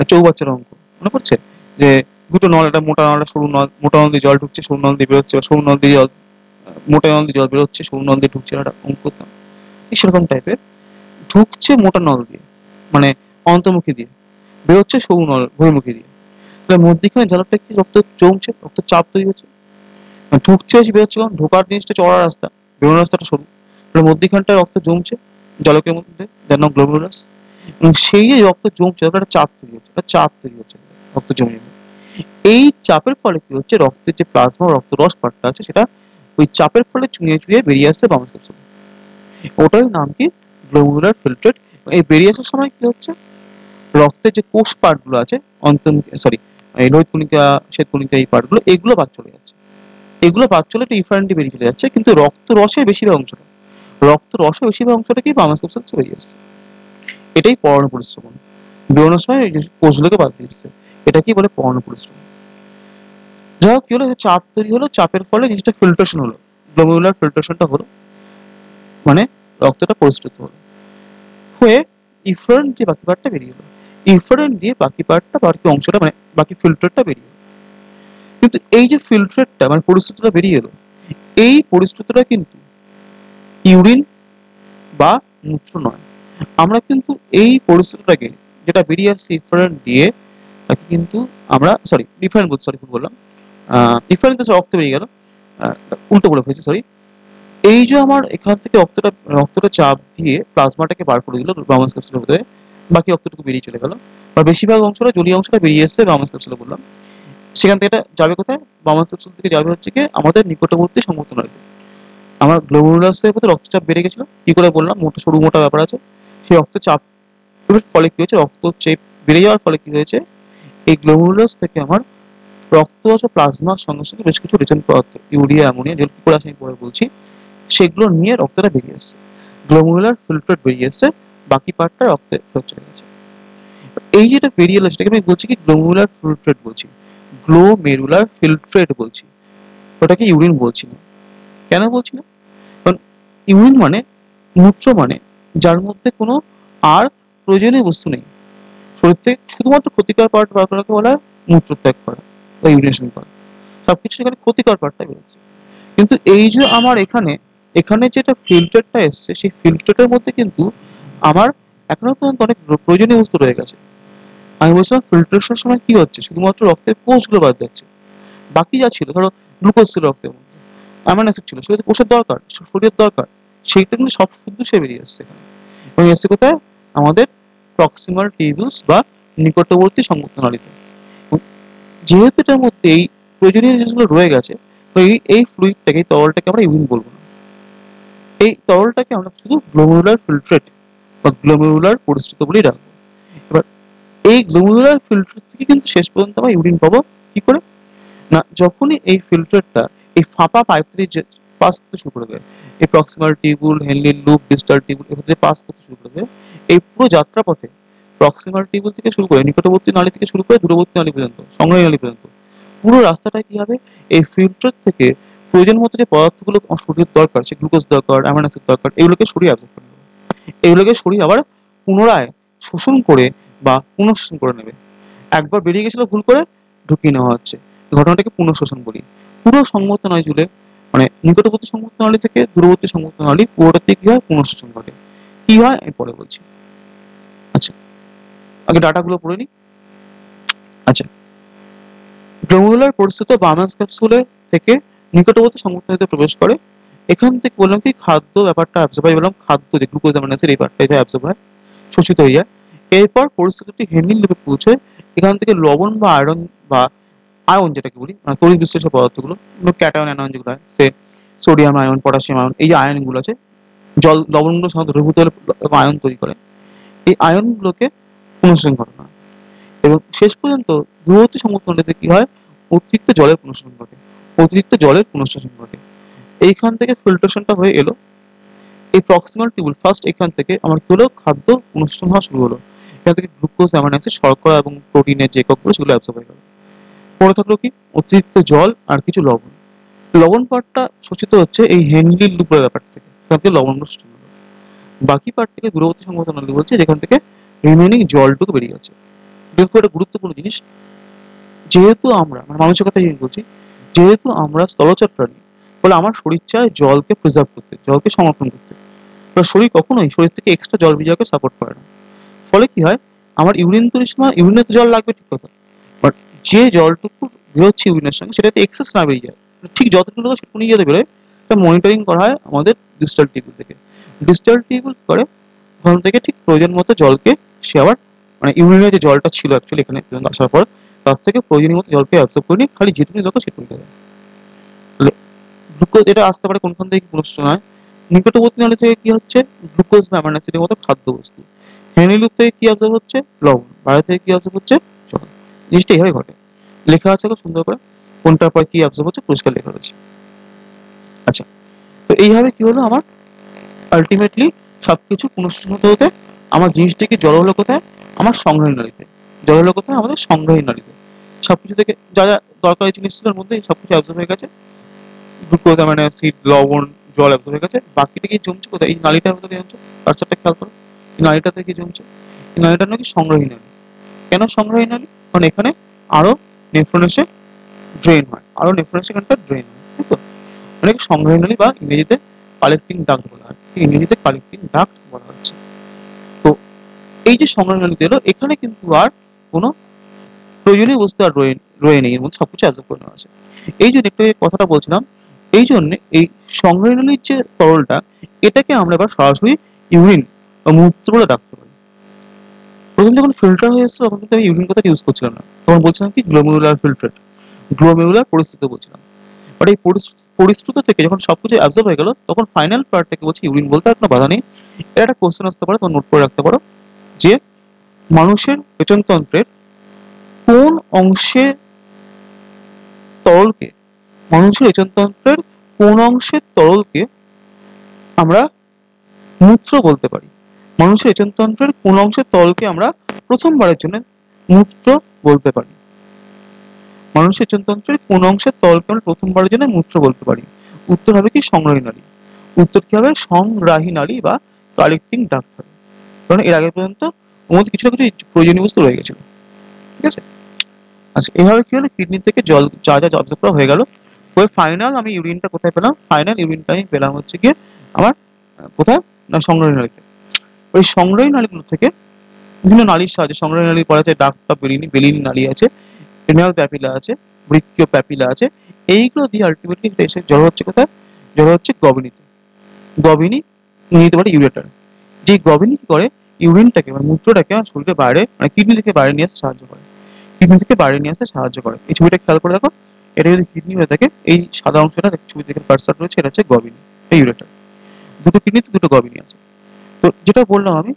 চৌবাচ্চার অঙ্ক মনে পড়ছে, যে দুটো নল, একটা মোটা নল একটা সরু নল, মোটা নল দিয়ে জল ঢুকছে, সরু নল দিয়ে বেরোচ্ছে, সরু নল দিয়ে জল, মোটা নল দিয়ে জল বেরোচ্ছে, সরু নল দিয়ে ঢুকছে, একটা অঙ্ক করতাম। সেরকম টাইপের ঢুকছে মোটা নল দিয়ে মানে অন্তর্মুখী দিয়ে, বেরোচ্ছে সরু নল বহির্মুখী দিয়ে, তাহলে মধ্যিখানে জলটা কি রক্ত জমছে, রক্ত চাপ তৈরি হচ্ছে, ঢুকছে বেশি বেরোচ্ছে, কারণ ঢোকার জিনিসটা চড়া রাস্তা, বেরোনোর রাস্তাটা সরু, তাহলে মধ্যিখানটা রক্ত জমছে জলকের মধ্যে, যার নাম গ্লোমেরুলাস। এবং সেই যে রক্ত জমছে ওটা একটা চাপ তৈরি হচ্ছে, একটা চাপ তৈরি হচ্ছে রক্ত জমে জমে। এই চাপের ফলে কি হচ্ছে, রক্তের যে প্লাজমা রক্তরস পার্টটা আছে সেটা ওই চাপের ফলে চুঁয়ে চুঁয়ে বেরিয়ে আসছে বাম সেপসুলে, ওটার নাম কি গ্লোমেরুলার ফিল্ট্রেট। এই বেরিয়ে আসার সময় কি হচ্ছে, রক্তের যে কোষ পার্ট গুলো আছে, অন্তর্মুখী সরি এই লোহিত কণিকা শ্বেত কণিকা এই পার্ট গুলো, এগুলো বাদ চলে যাচ্ছে, এগুলো বাদ চলে একটু ইফারেন্টলি বেরিয়ে চলে যাচ্ছে, কিন্তু রক্ত রসের বেশিরভাগ অংশটা, রক্ত রসের বেশিরভাগ অংশটা কি বাম সেপসুলে বেরিয়ে আসছে। এটাই পরণ পরিশ্রমণ। বেরোনোর সময় এই যে কোষগুলোকে বাদ দিয়ে দিচ্ছে, এটা কি বলে পরণ পরিশ্রমণ। যাই হোক কি হলো, চাপ তৈরি হলো, চাপের ফলে জিনিসটা ফিল্ট্রেশন হলো, গ্লোমেরুলার ফিল্ট্রেশনটা হলো, মানে রক্তটা পরিস্রুত হলো, হয়ে ইফারেন্ট যে বাকি পার্টটা বেরিয়ে এলো, ইফারেন্ট দিয়ে বাকি পার্টটা বাকি অংশটা মানে বাকি ফিল্টারটা বেরিয়ে এলো। কিন্তু এই যে ফিল্টারটা মানে পরিস্রুতটা বেরিয়ে এলো, এই পরিস্রুতটা কিন্তু ইউরিন বা মূত্র নয়। আমরা কিন্তু এই পরিস্রুতটাকে যেটা বেরিয়ে আসছে ইফারেন্ট দিয়ে, তাকে কিন্তু আমরা সরি ডিফারেন্ট বলছি, সরি ভুল বললাম, ডিফারেন্ট রক্ত বেরিয়ে গেল, আহ, উল্টো বলে ফেলেছি সরি। এই যে আমার এখান থেকে রক্তটা চাপ দিয়ে প্লাজমাটাকে বার করে দিল বার্মাস ক্যাপসুলের ভিতরে, বাকি রক্তটুকু বেরিয়ে চলে গেল, আর বেশিরভাগ অংশটা জলীয় অংশটা বেরিয়ে এসছে বার্মাস ক্যাপসুলে বললাম। সেখান থেকে এটা যাবে কোথায়, বার্মাস ক্যাপসুল থেকে যাবে হচ্ছে কি আমাদের নিকটবর্তী সংবর্ধনালয়। আমার গ্লোমেরুলাসের প্রতি রক্তচাপ বেড়ে গেছিল, কি করে বললাম, মোটা সরু মোটা ব্যাপার আছে, সেই রক্তচাপ ফলে কি হয়েছে, রক্তচাপ বেড়ে যাওয়ার ফলে কি হয়েছে, এই গ্লোমেরুলাস থেকে আমার রক্ত আছে প্লাজমার সঙ্গে সঙ্গে বেশ কিছু রিটার্ন পদার্থ, ইউরিয়া অ্যামোনিয়া, যেগুলো কি করে আসে আমি পরে বলছি, সেগুলো নিয়ে রক্তটা বেরিয়ে আসছে, গ্লোমেরুলার ফিল্ট্রেট বেরিয়ে এসছে, বাকি পার্টটা রক্তে ফেরত চলে গেছে। এই যেটা বেরিয়ে এলো সেটাকে আমি বলছি কি গ্লোমেরুলার ফিল্ট্রেট বলছি, গ্লোমেরুলার ফিল্ট্রেট বলছি, ওটাকে ইউরিন বলছি না। কেন বলছি না, কারণ ইউরিন মানে মূত্র, মানে যার মধ্যে কোনো আর প্রয়োজনীয় বস্তু নেই, শরীর থেকে শুধুমাত্র ক্ষতিকর পার্ট বার করাকে বলা হয় মূত্রত্যাগ করা বা ইউরিনেশন করা, সবকিছু সেখানে ক্ষতিকর পার্টটা বেরোচ্ছে। কিন্তু এই যে আমার এখানে এখানে যেটা ফিল্টারটা এসছে, সেই ফিল্টারের মধ্যে কিন্তু আমার এখনো পর্যন্ত অনেক প্রয়োজনীয় বস্তু রয়ে গেছে। আমি বলছিলাম ফিল্ট্রেশনের সময় কি হচ্ছে, শুধুমাত্র রক্তের কোষগুলো বাদ যাচ্ছে, বাকি যা ছিল ধরো গ্লুকোজ ছিল রক্তের মধ্যে, অ্যামাইনো অ্যাসিড ছিল, সেটা তো কোষের দরকার, শরীরের দরকার, সেইটা কিন্তু সব শুদ্ধ সে বেরিয়ে আসছে এখানে, এবং এসছে কোথায়, আমাদের প্রক্সিমাল টিবিউলস বা নিকটবর্তী সংযুক্তনালীতে। যেহেতু এটার মধ্যে এই প্রয়োজনীয় জিনিসগুলো রয়ে গেছে, তো এই ফ্লুইডটাকে, এই তরলটাকে আমরা ইউরিন বলবো না, এই তরলটাকে আমরা শুধু গ্লোমেরুলার ফিল্ট্রেট বা গ্লোমেরুলার পরিস্রুত বলেই রাখবো। এবার এই গ্লোমেরুলার ফিল্ট্রেট থেকে কিন্তু শেষ পর্যন্ত আমরা ইউরিন পাবো কি করে, না যখনই এই ফিল্টারটা এই ফাঁপা পাইপ দিয়ে পাস করতে শুরু করবে, এই প্রক্সিমাল টিউবুল, হেনলির লুপ, ডিস্টাল টিউবুল এগুলো দিয়ে পাস করতে শুরু করবে, এই পুরো যাত্রাপথে প্রক্সিমাল টিউবুল থেকে শুরু করে নিকটবর্তী নালী থেকে শুরু করে দূরবর্তী নালী পর্যন্ত, সংগ্রহী নালী পর্যন্ত পুরো রাস্তাটা কি হবে, এই ফিল্টার থেকে প্রয়োজন মতো যে পদার্থগুলো আমার শরীরের দরকার, সে গ্লুকোজ দরকার, অ্যামাইনো অ্যাসিড দরকার, এগুলোকে শরীর অ্যাবজর্ব করে নেবে। এগুলোকে শরীর আবার পুনরায় শোষণ করে বা পুনঃশোষণ করে নেবে। একবার বেরিয়ে গেছিল ভুল করে, ঢুকিয়ে নেওয়া হচ্ছে, ঘটনাটাকে পুনঃশোষণ বলি। পুরো সংযুক্ত নয় জুড়ে, মানে নিকটবর্তী সংযুক্ত নালী থেকে দূরবর্তী সংযুক্ত নালী পুরোটাতে কি হয়, পুনঃশোষণ ঘটে। কি হয় আমি পরে বলছি। আচ্ছা, আগে ডাটাগুলো পড়ে নিই। আচ্ছা, গ্লোমেরুলার পরিস্থিত বার্নাস ক্যাপসুলে থেকে নিকটবর্তী সংযুক্তনালীতে প্রবেশ করে। এখান থেকে বললাম কি খাদ্য ব্যাপারটা অ্যাবজর্ব হয়, বললাম খাদ্য যে গ্লুকোজ অ্যামাইনো অ্যাসিড এই ব্যাপারটা এটা অ্যাবজর্ব হয়, শোষিত হয়ে যায়। এরপর পরিস্থিতিটি হেনিল লুপে পৌঁছয়। এখান থেকে লবণ বা আয়রন বা আয়ন যেটাকে বলি, তড়িৎ বিশ্লেষক পদার্থগুলো, ক্যাটায়ন অ্যানায়ন যেগুলো হয়, সে সোডিয়াম আয়ন, পটাশিয়াম আয়ন, এই যে আয়নগুলো আছে, জল লবণগুলো সাধারণত দ্রবীভূত হলে আয়ন তৈরি করে। এই আয়নগুলোকে পুনঃশোষণ ঘটনা হয়। এবং শেষ পর্যন্ত দূরবর্তী সংযুক্তনালীতে কি হয়, অতিরিক্ত জলের পুনঃশোষণ ঘটে। অতিরিক্ত জলের পুনঃশোষণ ঘটে। এইখান থেকে ফিল্ট্রেশনটা হয়ে এলো। এই প্রক্সিমাল টিউবুল ফার্স্ট এখান থেকে আমার কি হলো, খাদ্য পুনঃশোষণ হওয়া শুরু হলো। এখান থেকে গ্লুকোজ, অ্যামাইনো অ্যাসিড, শর্করা এবং প্রোটিনের যে এককগুলো সেগুলো অ্যাবজর্ব হয়ে গেল। পরে থাকলো কি, অতিরিক্ত জল আর কিছু লবণ। লবণ পার্টটা শোষিত হচ্ছে এই হেনলির লুপের ব্যাপার থেকে, সেখান থেকে লবণ শোষণ হলো। বাকি পার্ট থেকে দূরবর্তী সংযুক্ত নালী বলছে যেখান থেকে রিমেনিং জলটুকু বেরিয়ে যাচ্ছে। এটা খুব একটা গুরুত্বপূর্ণ জিনিস। যেহেতু আমরা, মানে মানুষের কথা যদি বলছি, যেহেতু আমরা স্থলচর প্রাণী, ফলে আমার শরীর চায় জলকে প্রিজার্ভ করতে, জলকে সংরক্ষণ করতে। এবার শরীর কখনোই শরীর থেকে এক্সট্রা জল বিজয়কে সাপোর্ট করে না। ফলে কি হয়, আমার ইউরিন তৈরির সময় ইউরিনে তো জল লাগবে ঠিক কথা, বাট যে জলটুকু বেরোচ্ছে ইউরিনের সঙ্গে সেটাতে এক্সেস না বেরিয়ে যায়, ঠিক যতটুকু দরকার সেটুকুনি যাতে বেরোয়, তা মনিটরিং করা হয় আমাদের ডিজিটাল টিউব থেকে। ডিজিটাল টিউব করে ওখান থেকে ঠিক প্রয়োজন মতো জলকে সে আবার, মানে ইউরিনের যে জলটা ছিল অ্যাকচুয়ালি এখানে পর্যন্ত আসার পর, তার থেকে প্রয়োজনীয় মতো জলকে অ্যাবজর্ব করে নিয়ে খালি যেটুকুনি দরকার সেটুকুনি দেয়। তাহলে গ্লুকোজ এটা আসতে পারে কোনখান থেকে, পুনঃশোষণ হয়। নিকটবর্তী নালী থেকে কি হচ্ছে, গ্লুকোজ বা অ্যামাইনো অ্যাসিডের মতো খাদ্যবস্তু। হেনিলুপ থেকে কি অবজার্ভ হচ্ছে, লবণ। বাইরে থেকে কি অবজার্ভ হচ্ছে, জল। জিনিসটা এইভাবে ঘটে। লেখা আছে খুব সুন্দর করে, কোনটার পর কি অবজার্ভ হচ্ছে পরিষ্কার লেখা রয়েছে। আচ্ছা, তো এইভাবে কি হলো আমার, আলটিমেটলি সবকিছু পুনঃশোষণ হতে হতে আমার জিনিসটাকে জড়ো হলো কোথায়, আমার সংগ্রহী নালীতে। জড়ো হলো কোথায়, আমাদের সংগ্রহী নালীতে। সবকিছু থেকে যা যা দরকারি জিনিস ছিল এর মধ্যে সবকিছু অ্যাবজর্ব হয়ে গেছে। গ্লুকোজ, অ্যামাইনো অ্যাসিড, লবণ, জল অ্যাবজর্ব হয়ে গেছে। বাকিটা কি জমছে কোথায়, এই নালীটার মধ্যে জমছে। কার্সারটা খেয়াল করো, এই নালীটাতে কি জমছে, এই নালীটা নাকি সংগ্রহী নালী। কেন সংগ্রহী নালী, কারণ এখানে আরো নেফ্রন এসে ড্রেন হয়, আরো নেফ্রন এসে এখানটা ড্রেন হয়, তাই তো। মানে সংগ্রহী নালী বা ইংরেজিতে কালেক্টিং ডাক্ট বলা হয়, ইংরেজিতে কালেক্টিং ডাক্ট বলা হচ্ছে। তো এই যে সংগ্রহী নালীতে এলো, এখানে কিন্তু আর কোনো প্রয়োজনীয় বস্তু আর রয়ে রয়ে নেই, এর মধ্যে সবকিছু অ্যাবজর্ব করে নেওয়া আছে। এই যে একটু কথাটা বলছিলাম, এই জন্য এই সংগ্রহী নালীর যে তরলটা, এটাকে আমরা এবার সরাসরি ইউরিন বা মূত্র বলে ডাকতে পারি। প্রথম যখন ফিল্টার হয়ে এসেছিল তখন কিন্তু আমি ইউরিন কথা ইউজ করছিলাম না, তখন বলছিলাম কি গ্লোমেরুলার ফিল্ট্রেট, গ্লোমেরুলার পরিস্থিতি বলছিলাম। বাট এই পরিশ্রুত থেকে যখন সবকিছু অ্যাবজর্ব হয়ে গেল, তখন ফাইনাল পার্টটাকে বলছি ইউরিন বলতে, আর কোনো বাধা নেই। এটা একটা কোশ্চেন আসতে পারে, তোমরা নোট করে রাখতে পারো, যে মানুষের পেচনতন্ত্রের কোন অংশে তরলকে, মানুষের রেচনতন্ত্রের কোন অংশের তরলকে আমরা মূত্র বলতে পারি, মানুষের রেচনতন্ত্রের কোন অংশের তরলকে আমরা প্রথমবারের জন্য মূত্র বলতে পারি, মানুষের রেচনতন্ত্রের কোন অংশের তরলকে আমরা প্রথমবারের জন্য মূত্র বলতে পারি। উত্তর হবে কি, সংগ্রাহী নালী। উত্তর কি হবে, সংগ্রাহী নালী বা কালেক্টিং ডাক্ট হবে। কারণ এর আগে পর্যন্ত ওর মধ্যে কিছু না কিছু প্রয়োজনীয় বস্তু রয়ে গেছিল। ঠিক আছে। আচ্ছা, এভাবে কি হলো, কিডনি থেকে জল যা যা অবজর্ভ করা হয়ে গেল। ওই ফাইনাল আমি ইউরিনটা কোথায় পেলাম, ফাইনাল ইউরিনটা আমি পেলাম হচ্ছে গিয়ে আমার কোথায়, না সংগ্রহী নালীতে। ওই সংগ্রহী নালীগুলো থেকে বিভিন্ন নালীর সাহায্যে, সংগ্রহী নালী পড়া আছে ডাক্ট বা বেলিনি, বেলিনি নালী আছে, রেনাল প্যাপিলা আছে, বৃক্কীয় প্যাপিলা আছে। এইগুলো দিয়ে আলটিমেটলি এসে জড়ো হচ্ছে কোথায়, জড়ো হচ্ছে গবিনিতে। গবিনি নিতে পারে ইউরেটার। যে গবিনি কি করে, ইউরিনটাকে মানে মূত্রটাকে আমার শরীরের বাইরে, মানে কিডনি থেকে বাইরে নিয়ে আসতে সাহায্য করে, কিডনি থেকে বাইরে নিয়ে আসতে সাহায্য করে। এই ছবিটা খেয়াল করে দেখো, এটা যদি কিডনি হয়ে থাকে, এই সাদা অংশটা ছবি থেকে কার্সার রয়েছে, এটা হচ্ছে গবিনি, এই ইউরেটার। দুটো কিডনিতে দুটো গবিনি আছে। তো যেটা বললাম আমি,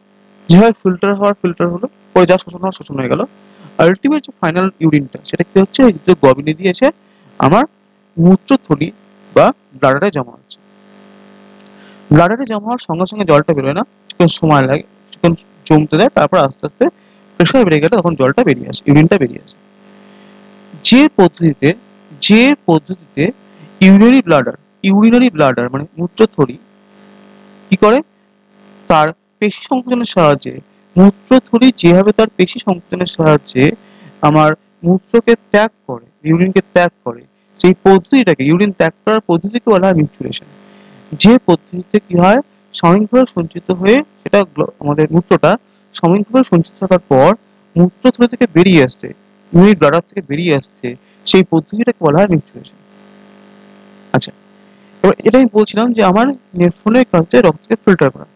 যেভাবে ফিল্টার হওয়ার ফিল্টার হলো, পরে যা শোষণ হওয়ার শোষণ হয়ে গেল। আলটিমেট যে ফাইনাল ইউরিনটা, সেটা কি হচ্ছে, এই যে গবিনি দিয়েছে আমার মূত্রথলি বা ব্লাডারে জমা হচ্ছে। ব্লাডারে জমা হওয়ার সঙ্গে সঙ্গে জলটা বেরোয় না, কিছুক্ষণ সময় লাগে, কিছুক্ষণ জমতে দেয়, তারপর আস্তে আস্তে প্রেশার বেড়ে গেলে তখন জলটা বেরিয়ে আসে, ইউরিনটা বেরিয়ে আসে। যে পদ্ধতিতে যে পদ্ধতিতে ইউরিনারি ব্লাডার, ইউরিনারি ব্লাডার মানে মূত্রথলি কি করে, তার পেশি সংকোচনের সাহায্যে, মূত্রথলি যেভাবে তার পেশি সংকোচনের সাহায্যে আমার মূত্রকে ত্যাগ করে, ইউরিনকে ত্যাগ করে, সেই পদ্ধতিটাকে, ইউরিন ত্যাগ করার পদ্ধতিকে বলা হয় মিউচুরেশন। যে পদ্ধতিতে কি হয়, সাময়িকভাবে সঞ্চিত হয়ে সেটা আমাদের মূত্রটা সাময়িকভাবে সঞ্চিত থাকার পর মূত্রথলি থেকে বেরিয়ে আসছে, ইউরিন ব্লাডার থেকে বেরিয়ে আসছে, সেই পদ্ধতিটাকে বলা হয় মিউচুরেশন। আচ্ছা, এবার এটা আমি বলছিলাম যে আমার নেফ্রনের কাজে রক্তকে ফিল্টার করা,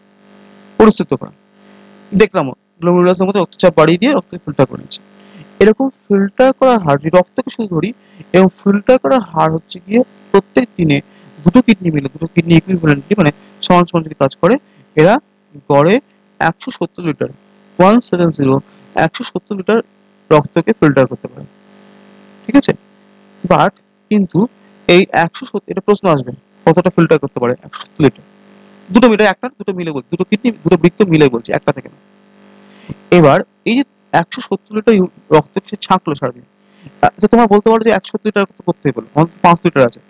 পরিশুদ্ধ করা। দেখলাম গ্লোমেরুলাসের মধ্যে রক্তচাপ বাড়িয়ে দিয়ে রক্তকে ফিল্টার করে নিচ্ছে। এরকম ফিল্টার করার হার, যদি রক্তকে শুধু ধরি, এবং ফিল্টার করার হার হচ্ছে গিয়ে প্রত্যেক দিনে দুটো কিডনি মিলে, দুটো কিডনি ইকুইভ্যালেন্টলি মানে সমান সমান যদি কাজ করে, এরা গড়ে 170 লিটার, 170, 170 লিটার রক্তকে ফিল্টার করতে পারে। ঠিক আছে, বাট কিন্তু এই 170, এটা প্রশ্ন আসবে কতটা ফিল্টার করতে পারে 170 লিটার, দুটো মিলে, একটা দুটো মিলে বলছি, দুটো কিডনি দুটো বৃক্ক মিলে বলছি, একটা থেকে না। এবার এই যে 170 লিটার রক্ত সে ছাঁকলো সারাদিন, আচ্ছা তোমার বলতে পারো যে 170 লিটার করতেই বলো, আমাদের তো 5 লিটার আছে,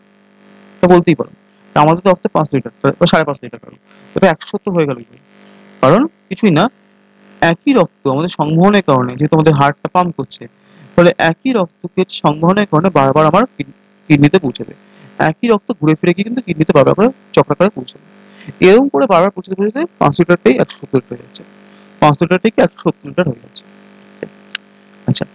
তা বলতেই পারো। তা আমাদের তো রক্তে 5 লিটার বা 5.5 লিটার, কারণ এটা 170 হয়ে গেল কি? কারণ কিছুই না, একই রক্ত আমাদের সংবহনের কারণে, যেহেতু আমাদের হার্টটা পাম্প করছে, ফলে একই রক্তকে সংবহনের কারণে বারবার আমার কিডনিতে পৌঁছাবে। একই রক্ত ঘুরে ফিরে গিয়ে কিন্তু কিডনিতে বারবার করে চক্রাকারে পৌঁছাবে। এরকম করে বারবার পৌঁছতে পৌঁছতে 5 লিটারটাই 170 লিটার হয়ে যাচ্ছে, 5 লিটার থেকে 170 লিটার হয়ে যাচ্ছে। আচ্ছা,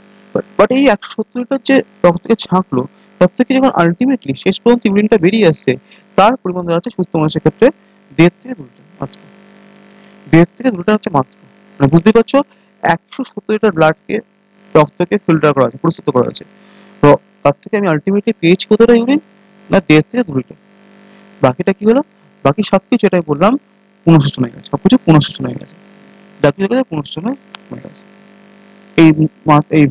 বাট এই 170 লিটার যে রক্তকে ছাঁকলো, তার থেকে যখন আলটিমেটলি শেষ পর্যন্ত ইউরিনটা বেরিয়ে আসছে, তার পরিমাণ দাঁড়াচ্ছে সুস্থ মানুষের ক্ষেত্রে 1.5 থেকে 2 লিটার মাত্র। 1.5 থেকে 2 লিটার হচ্ছে মাত্র, মানে বুঝতেই পারছো, 170 লিটার ব্লাডকে, রক্তকে ফিল্টার করা আছে, পরিশুদ্ধ করা আছে। তো তার থেকে আমি আলটিমেটলি পেয়েছি কতটা ইউরিন, না 1.5 থেকে 2 লিটার। বাকিটা কি হলো, বাকি সবকিছু এটাই বললাম পুনঃসূচন হয়ে গেছে, সবকিছু পুনঃসূচন হয়ে গেছে, যা কিছু পুনঃসূচন হয়ে গেছে। এই এই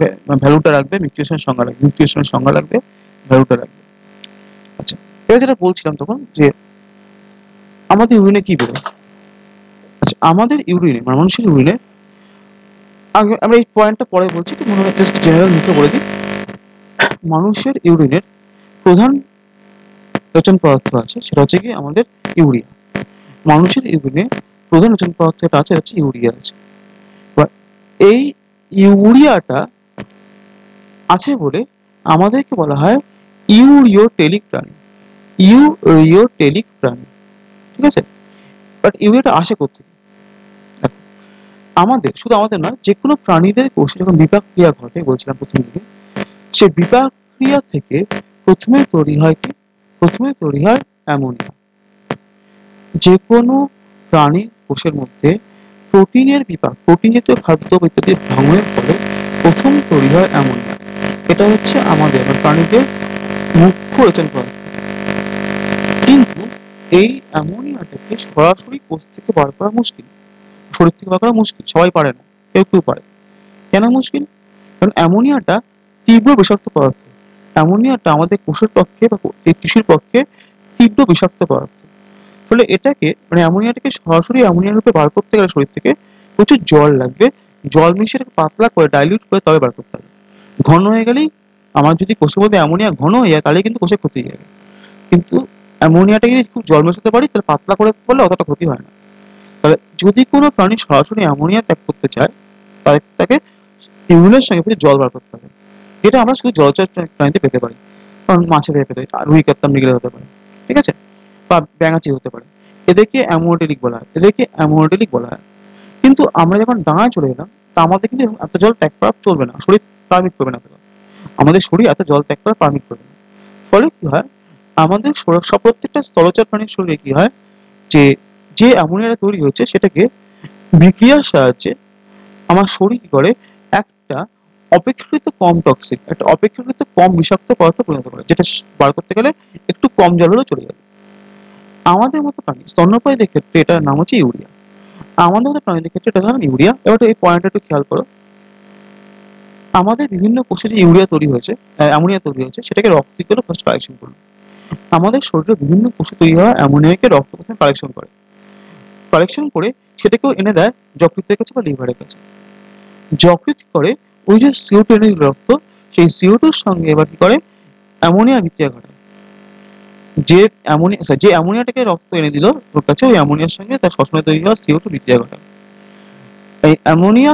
ভ্যালুটা রাখবে, মিউটেশনের সংজ্ঞা রাখবে, মিউটেশনের সংজ্ঞা রাখবে, ভ্যালুটা রাখবে। আচ্ছা, এবার যেটা বলছিলাম তখন যে আমাদের ইউরিনে কি বেরোয়। আচ্ছা, আমাদের ইউরিনে মানে মানুষের ইউরিনে, আগে আমরা এই পয়েন্টটা পরে বলছি, তো মনে হয় জাস্ট জেনারেল মুখে বলে দিই। মানুষের ইউরিনের প্রধান রেচন পদার্থ আছে, সেটা হচ্ছে কি আমাদের ইউরিয়া। মানুষের ইউরিনে প্রধান রেচন পদার্থ যেটা আছে, হচ্ছে ইউরিয়া আছে। এবার এই ইউরিয়াটা আছে বলে আমাদেরকে বলা হয় ইউরিওটেলিক প্রাণী, ইউরিওটেলিক প্রাণী। ঠিক আছে, বাট ইউরিয়াটা আসে কোত্থেকে? দেখো, আমাদের, শুধু আমাদের নয়, যে কোনো প্রাণীদের কোষে যখন বিপাক ক্রিয়া ঘটে, বলছিলাম প্রথম দিকে, সে বিপাক ক্রিয়া থেকে প্রথমে তৈরি হয় কি, প্রথমে তৈরি হয় অ্যামোনিয়া। যে কোনো প্রাণীর কোষের মধ্যে প্রোটিনের বিপাক, প্রোটিন জাতীয় খাদ্য ইত্যাদি ভাঙনের ফলে প্রথম তৈরি হয় অ্যামোনিয়া। এটা হচ্ছে আমাদের মানে প্রাণীদের মুখ্য রেচন পদার্থ। কিন্তু এই অ্যামোনিয়াটাকে সরাসরি কোষ থেকে বার করা মুশকিল, শরীর থেকে বার করা মুশকিল, সবাই পারে না, কেউ কেউ পারে। কেন মুশকিল? কারণ অ্যামোনিয়াটা তীব্র বিষাক্ত পদার্থ। অ্যামোনিয়াটা আমাদের কোষের পক্ষে বা এই টিস্যুর পক্ষে তীব্র বিষাক্ত পদার্থ। ফলে এটাকে মানে অ্যামোনিয়াটাকে সরাসরি অ্যামোনিয়া রূপে বার করতে গেলে শরীর থেকে প্রচুর জল লাগবে। জল মিশিয়ে এটাকে পাতলা করে ডাইলিউট করে তবে বার করতে হবে। ঘন হয়ে গেলেই, আমার যদি কোষের মধ্যে অ্যামোনিয়া ঘন হয়ে যায়, তাহলে কিন্তু কোষের ক্ষতি হয়ে যাবে। কিন্তু অ্যামোনিয়াটাকে যদি খুব জল মেশাতে পারি, তাহলে পাতলা করে করলে অতটা ক্ষতি হয় না। তাহলে যদি কোনো প্রাণী সরাসরি অ্যামোনিয়া ত্যাগ করতে চায়, তাহলে তাকে ইউরিনের সঙ্গে করে জল বার করতে হবে, যেটা আমরা শুধু জলচর প্রাণীতে পেতে পারি। কারণ মাছে পেতে পারি, রুই কাতলা মৃগেলে হতে পারে, ঠিক আছে, বা ব্যাঙাচি হতে পারে। এদেরকে অ্যামোনোটেলিক বলা হয়, এদেরকে অ্যামোনোটেলিক বলা হয়। কিন্তু আমরা যখন ডাঙায় চলে এলাম, তা আমাদের কিন্তু এত জল ত্যাগ করা চলবে না, শরীর পারমিট করবে না এত জল। আমাদের শরীর এত জল ত্যাগ করা পারমিট করবে না। ফলে কি হয়, আমাদের সব প্রত্যেকটা স্থলচর প্রাণীর শরীরে কি হয়, যে যে অ্যামোনিয়াটা তৈরি হচ্ছে সেটাকে বিক্রিয়ার সাহায্যে আমার শরীর কি করে, একটা অপেক্ষাকৃত কম টক্সিক, একটা অপেক্ষাকৃত কম বিষাক্ত পদার্থ পরিণত করে, যেটা বার করতে গেলে একটু কম জল হলেও চলে যাবে। আমাদের মতো প্রাণী স্তন্যপায়ীদের ক্ষেত্রে এটার নাম হচ্ছে ইউরিয়া। আমাদের মতো প্রাণীদের ক্ষেত্রে এটা নাম ইউরিয়া। এবার এই পয়েন্টটা একটু খেয়াল করো, আমাদের বিভিন্ন কোষে যে ইউরিয়া তৈরি হয়েছে, অ্যামোনিয়া তৈরি হয়েছে, সেটাকে রক্ত থেকে ফার্স্ট কালেকশন করলো। আমাদের শরীরে বিভিন্ন কোষে তৈরি হওয়া অ্যামোনিয়াকে রক্ত প্রথমে কালেকশন করে, কালেকশন করে সেটাকেও এনে দেয় যকৃতের কাছে বা লিভারের কাছে। যকৃৎ করে ওই যে CO2 এনে রক্ত, সেই CO2 সঙ্গে এবার কি করে, অ্যামোনিয়া বিক্রিয়া ঘটায়। যে অ্যামোনিয়াটাকে রক্ত এনে দিল তোর কাছে, ওই অ্যামোনিয়ার সঙ্গে তার শ্বসনে তৈরি হওয়া CO2 বিক্রিয়া ঘটায়। এই অ্যামোনিয়া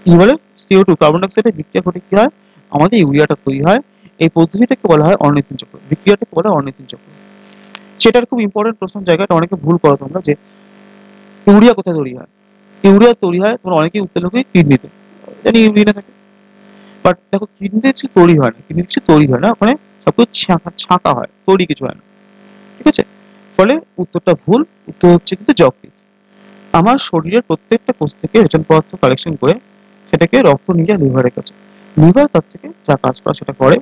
কি বলে, CO2 কার্বন ডাই অক্সাইডের বিক্রিয়া ঘটে কি হয়, আমাদের ইউরিয়াটা তৈরি হয়। এই পদ্ধতিটাকে বলা হয় অর্নিথিন চক্র, বিক্রিয়াটাকে বলা হয় অর্নিথিন চক্র। সেটার খুব ইম্পর্টেন্ট প্রশ্ন জায়গাটা অনেকে ভুল করো তোমরা, যে ইউরিয়া কোথায় তৈরি হয়। ইউরিয়া তৈরি হয় তোমরা অনেকেই উত্তর লোকে কিডনিতে, জানি ইউরিনে থাকে। বাট দেখো কিডনিতে কিছু তৈরি হয় না, কিডনি কিছু তৈরি হয় না, ওখানে সবকিছু ছাঁকা হয়, তৈরি কিছু হয় না। ঠিক আছে, ফলে উত্তরটা ভুল। উত্তর হচ্ছে কিন্তু যকৃৎ। আমার শরীরের প্রত্যেকটা কোষ থেকে রেচন পদার্থ কালেকশন করে সেটাকে রক্ত নিয়ে যায় লিভারের কাছে। লিভার তার থেকে যা কাজ করা সেটা করে,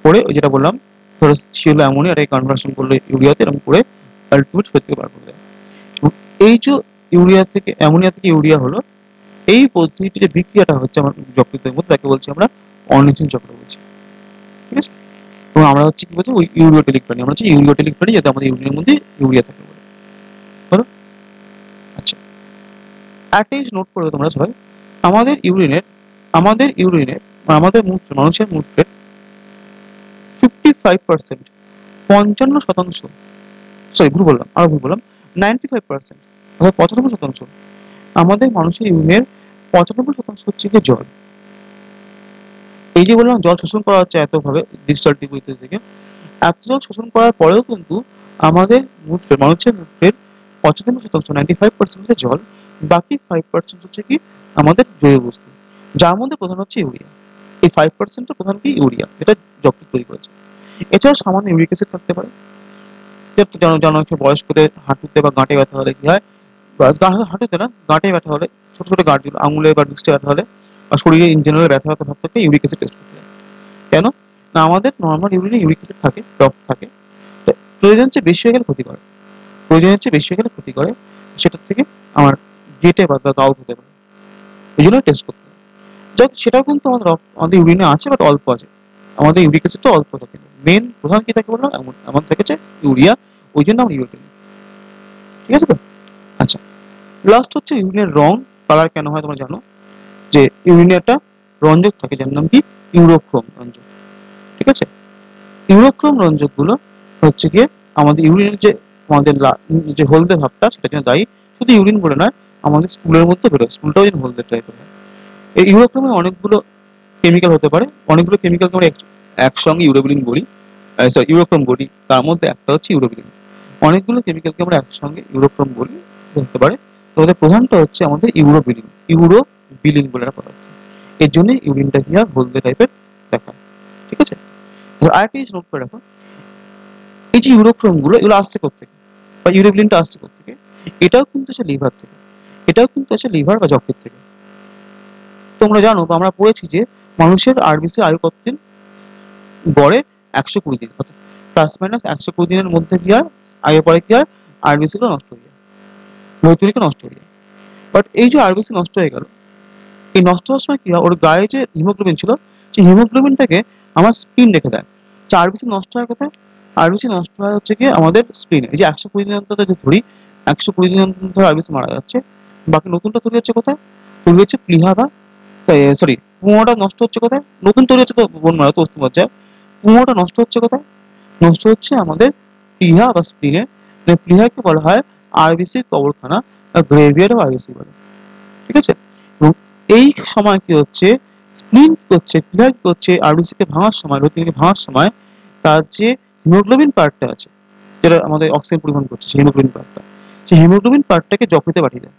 করে ওই যেটা বললাম, ধরো ছিল অ্যামোনিয়াটাকে কনভার্সন করলো ইউরিয়াতে, এরকম করে আলটিমেট শরীর থেকে বার করে দেয়। এবং এই যে ইউরিয়া থেকে অ্যামোনিয়া থেকে ইউরিয়া হলো, এই পদ্ধতিটি যে বিক্রিয়াটা হচ্ছে আমার যকৃতের মধ্যে, তাকে বলছি আমরা অর্নিথিন চক্র বলছি। ঠিক আছে, এবং আমরা হচ্ছে কি বলছি, ওই ইউরিওটেলিক প্রাণী, আমরা হচ্ছে ইউরিওটেলিক প্রাণী, যাতে আমাদের ইউরিনের মধ্যে ইউরিয়া থাকে বলে। ধরো, আচ্ছা, একটা জিনিস নোট করবে তোমরা সবাই, আমাদের ইউরিনের আমাদের ইউরিনের আমাদের মূত্রে, মানুষের মূত্রের 55%, 55%, সরি ভুল বললাম, আরো ভুল বললাম, 95%, অর্থাৎ 95%, আমাদের মানুষের ইউরিনের 95% হচ্ছে গিয়ে জল। এই যে বললাম জল শোষণ করা হচ্ছে এতভাবে ডিজিটাল টিভি থেকে, এত জল শোষণ করার পরেও কিন্তু আমাদের মূত্রে, মানুষের মূত্রের 95%, 95% হচ্ছে জল। বাকি 5% হচ্ছে কি আমাদের জৈব বস্তু, যার মধ্যে প্রধান হচ্ছে ইউরিয়া। এই 5% প্রধান কি ইউরিয়া, যেটা যকৃৎ তৈরি করেছে। এছাড়া সামান্য ইউরিক অ্যাসিড থাকতে পারে। জনকে বয়স্কদের হাঁটুতে বা গাঁটে ব্যথা হলে কি হয়, হাঁটুতে না, গাঁটে ব্যথা হলে, ছোট ছোট গাঁটগুলো আঙুলে বা ডিস্টে ব্যথা হলে, বা শরীরে ইন জেনারেল ব্যথা ব্যথা ভাব থাকে, ইউরিক অ্যাসিড টেস্ট করতে হয়। কেন না, আমাদের নর্মাল ইউরিনে ইউরিক অ্যাসিড থাকে, টক থাকে। তো প্রয়োজন চেয়ে বেশি হয়ে গেলে ক্ষতি করে, প্রয়োজনের চেয়ে বেশি হয়ে গেলে ক্ষতি করে, সেটার থেকে আমার গেটে বা গাউট হতে পারে। এই জন্য টেস্ট করতে হয়। যাক, সেটাও কিন্তু আমাদের ইউরিনে আছে, বাট অল্প আছে। আমাদের ইউরিক অ্যাসিডটা অল্প থাকে, মেন প্রধান কি থাকে বললাম, এমন থেকেছে ইউরিয়া, ওই জন্য আমরা ইউরিয়া। ঠিক আছে তো? আচ্ছা, লাস্ট হচ্ছে ইউরিনের রং, কালার কেন হয় তোমরা জানো, যে ইউরিনে একটা রঞ্জক থাকে যার নাম কি ইউরোক্রোম রঞ্জক। ঠিক আছে, ইউরোক্রোম রঞ্জক গুলো হচ্ছে গিয়ে আমাদের ইউরিনের যে আমাদের যে হলদে ভাবটা সেটার জন্য দায়ী। শুধু ইউরিন বলে নয়, আমাদের স্কুলের মধ্যে বেরোয়, স্কুলটাও যেন হলদে টাইপের হয়। এই ইউরোক্রোমে অনেকগুলো কেমিক্যাল হতে পারে, অনেকগুলো কেমিক্যালকে আমরা একসঙ্গে ইউরোবিলিন বলি, সরি ইউরোক্রোম বলি, তার মধ্যে একটা হচ্ছে ইউরোবিলিন। অনেকগুলো কেমিক্যালকে আমরা একসঙ্গে ইউরোক্রোম বলি, হতে পারে। তো ওদের প্রধানটা হচ্ছে আমাদের ইউরোবিলিন, ইউরোবিলিন বলে একটা পদার্থ। এর জন্য ইউরিনটা কি হয়, হলদে টাইপের দেখায়। ঠিক আছে, আরেকটা জিনিস নোট করে রাখো, এই যে ইউরোক্রোম গুলো, এগুলো আসছে কোথেকে, বা ইউরোবিলিনটা আসছে কোথেকে, এটাও কিন্তু আসে লিভার থেকে, এটাও কিন্তু আসে লিভার বা যকৃৎ থেকে। তোমরা জানো বা আমরা পড়েছি যে মানুষের আরবিসি আয়ু কতদিন, গড়ে 120 দিন, অর্থাৎ প্লাস মাইনাস 120 দিনের মধ্যে কি হয়, আগে পরে কি হয়, আরবিসি গুলো নষ্ট হয়ে যায়, লোহিত নষ্ট হয়ে যায়। বাট এই যে আরবিসি নষ্ট হয়ে গেল, এই নষ্ট হওয়ার সময় কি হয়, ওর গায়ে যে হিমোগ্লোবিন ছিল, সেই হিমোগ্লোবিনটাকে আমার স্প্লিন রেখে দেয়। যে আরবিসি নষ্ট হয় কোথায়, আরবিসি নষ্ট হয় হচ্ছে কি আমাদের স্প্লিনে। এই যে 120 দিন অন্তর যে ধরি, 120 দিন অন্তর আরবিসি মারা যাচ্ছে, বাকি নতুনটা তৈরি হচ্ছে কোথায়, তৈরি হচ্ছে প্লিহা বা, সরি, পুঙাটা নষ্ট হচ্ছে কোথায়, নতুন তৈরি হচ্ছে তো বোন মারা তো অস্থি মজ্জায়, পুঙাটা নষ্ট হচ্ছে কোথায়, নষ্ট হচ্ছে আমাদের প্লিহা বা স্প্লিনে। প্লিহাকে বলা হয় আরবিসির কবরখানা, গ্রেভিয়ার অফ আরবিসি বলে। ঠিক আছে, এবং এই সময় কি হচ্ছে, স্প্লিন কি করছে, প্লিহা কি করছে, আরবিসি কে ভাঙার সময়, রোটিনকে ভাঙার সময়, তার যে হিমোগ্লোবিন পার্টটা আছে, যেটা আমাদের অক্সিজেন পরিবহন করছে, সেই হিমোগ্লোবিন পার্টটা, সেই হিমোগ্লোবিন পার্টটাকে যকৃতে পাঠিয়ে দেয়।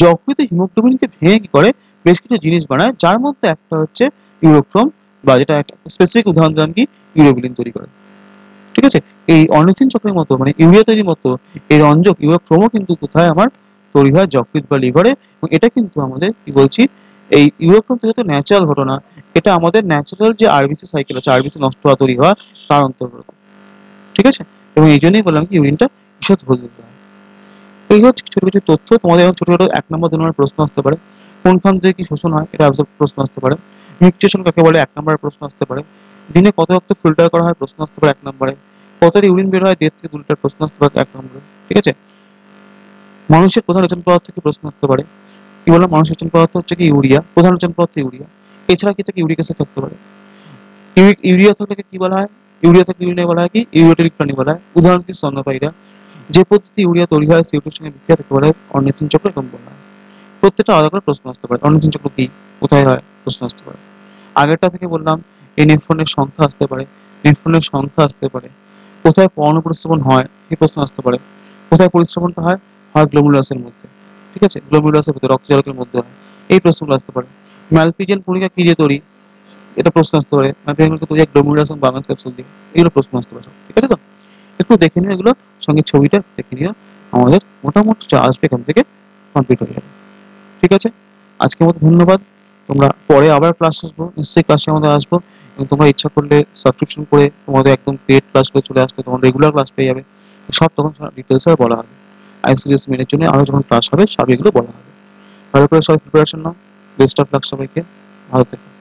যকৃতে হিমোগ্লোবিনকে ভেঙে কি করে, বেশ কিছু জিনিস বানায়, যার মধ্যে একটা হচ্ছে ইউরোক্রোম, বা যেটা একটা স্পেসিফিক উদাহরণ দিলাম কি, ইউরোবিলিন তৈরি করে। ঠিক আছে, এই অর্নিথিন চক্রের মতো, মানে ইউরিয়া তৈরির মতো, এই রঞ্জক ইউরোক্রোমও কিন্তু কোথায় আমার তৈরি হয়, যকৃৎ বা লিভারে। এবং এটা কিন্তু আমাদের কি বলছি, এই ইউরোক্রোম তৈরি তো ন্যাচারাল ঘটনা, এটা আমাদের ন্যাচারাল যে আরবিসি সাইকেল আছে, আরবিসি নষ্ট হওয়া তৈরি হওয়া, তার অন্তর্গত। ঠিক আছে, এবং এই জন্যই বললাম কি ইউরিনটা বিশদ হলদে হয়। এই হচ্ছে ছোট কিছু তথ্য, তোমাদের এখন ছোট ছোট 1 নম্বর 2 নম্বর প্রশ্ন আসতে পারে। কোনখান থেকে কি শোষণ হয়, এটা প্রশ্ন আসতে পারে। মিউটেশন কাকে বলে, 1 নম্বরের প্রশ্ন আসতে পারে। দিনে কত রক্ত ফিল্টার করা হয়, প্রশ্ন আসতে পারে 1 নম্বরে। কত ইউরিন বের হয়, 1.5 থেকে 2 লিটার, প্রশ্ন আসতে পারে 1 নম্বরে। ঠিক আছে, মানুষের প্রধান রেচন পদার্থ থেকে প্রশ্ন আসতে পারে। কি বললাম, মানুষের রেচন পদার্থ হচ্ছে কি ইউরিয়া, প্রধান রেচন পদার্থ ইউরিয়া। এছাড়া কি থেকে ইউরিক অ্যাসিড থাকতে পারে। ইউরিয়া থাকলে কি বলা হয়, ইউরিয়া থেকে ইউরিয়া বলা হয় কি ইউরিয়াটরিক প্রাণী বলা হয়। উদাহরণ কি স্তন্যপায়ীরা। যে পদ্ধতি ইউরিয়া তৈরি হয় CO2 সঙ্গে বিক্রিয়া তাকে বলা হয় অর্নিথিন চক্র, এরকম বলা হয়। প্রত্যেকটা আলাদা করে প্রশ্ন আসতে পারে। অর্নিথিন চক্র কি, কোথায় হয়, প্রশ্ন আসতে পারে। আগেরটা থেকে বললাম এই নেফ্রনের সংখ্যা আসতে পারে, নেফ্রনের সংখ্যা আসতে পারে। কোথায় পর্ণ পরিস্রবণ হয় এই প্রশ্ন আসতে পারে। কোথায় পরিস্রবণটা হয়, হয় গ্লোমেরুলাসের মধ্যে, ঠিক আছে, গ্লোমেরুলাসের ভিতরে রক্তজলকের মধ্যে হয়, এই প্রশ্নগুলো আসতে পারে। ম্যালপিজিয়ান কণিকা কি দিয়ে তৈরি, এটা প্রশ্ন আসতে পারে। ম্যালপিজিয়ান কণিকা তৈরি হয় গ্লোমেরুলাস এবং বার্গাস ক্যাপসুল দিয়ে, এগুলো প্রশ্ন আসতে পারে। ঠিক আছে তো, একটু দেখে নিও এগুলো, সঙ্গে ছবিটা দেখে নিও। আমাদের মোটামুটি যা আসবে এখান থেকে কমপ্লিট হয়ে যাবে। ঠিক আছে, আজকের মতো ধন্যবাদ। তোমরা পরে আবার ক্লাস আসবো, নিশ্চয়ই ক্লাসে আমাদের আসবো, এবং তোমরা ইচ্ছা করলে সাবস্ক্রিপশন করে তোমাদের একদম পেড ক্লাস করে চলে আসলে তোমার রেগুলার ক্লাস পেয়ে যাবে। সব তখন ডিটেলস আর বলা হবে। আইসিডিএস মেনের জন্য আরো যখন ক্লাস হবে সব এগুলো বলা হবে। ভালো করে সবাই preparation now. Best of luck সবাইকে। ভালো থেকো।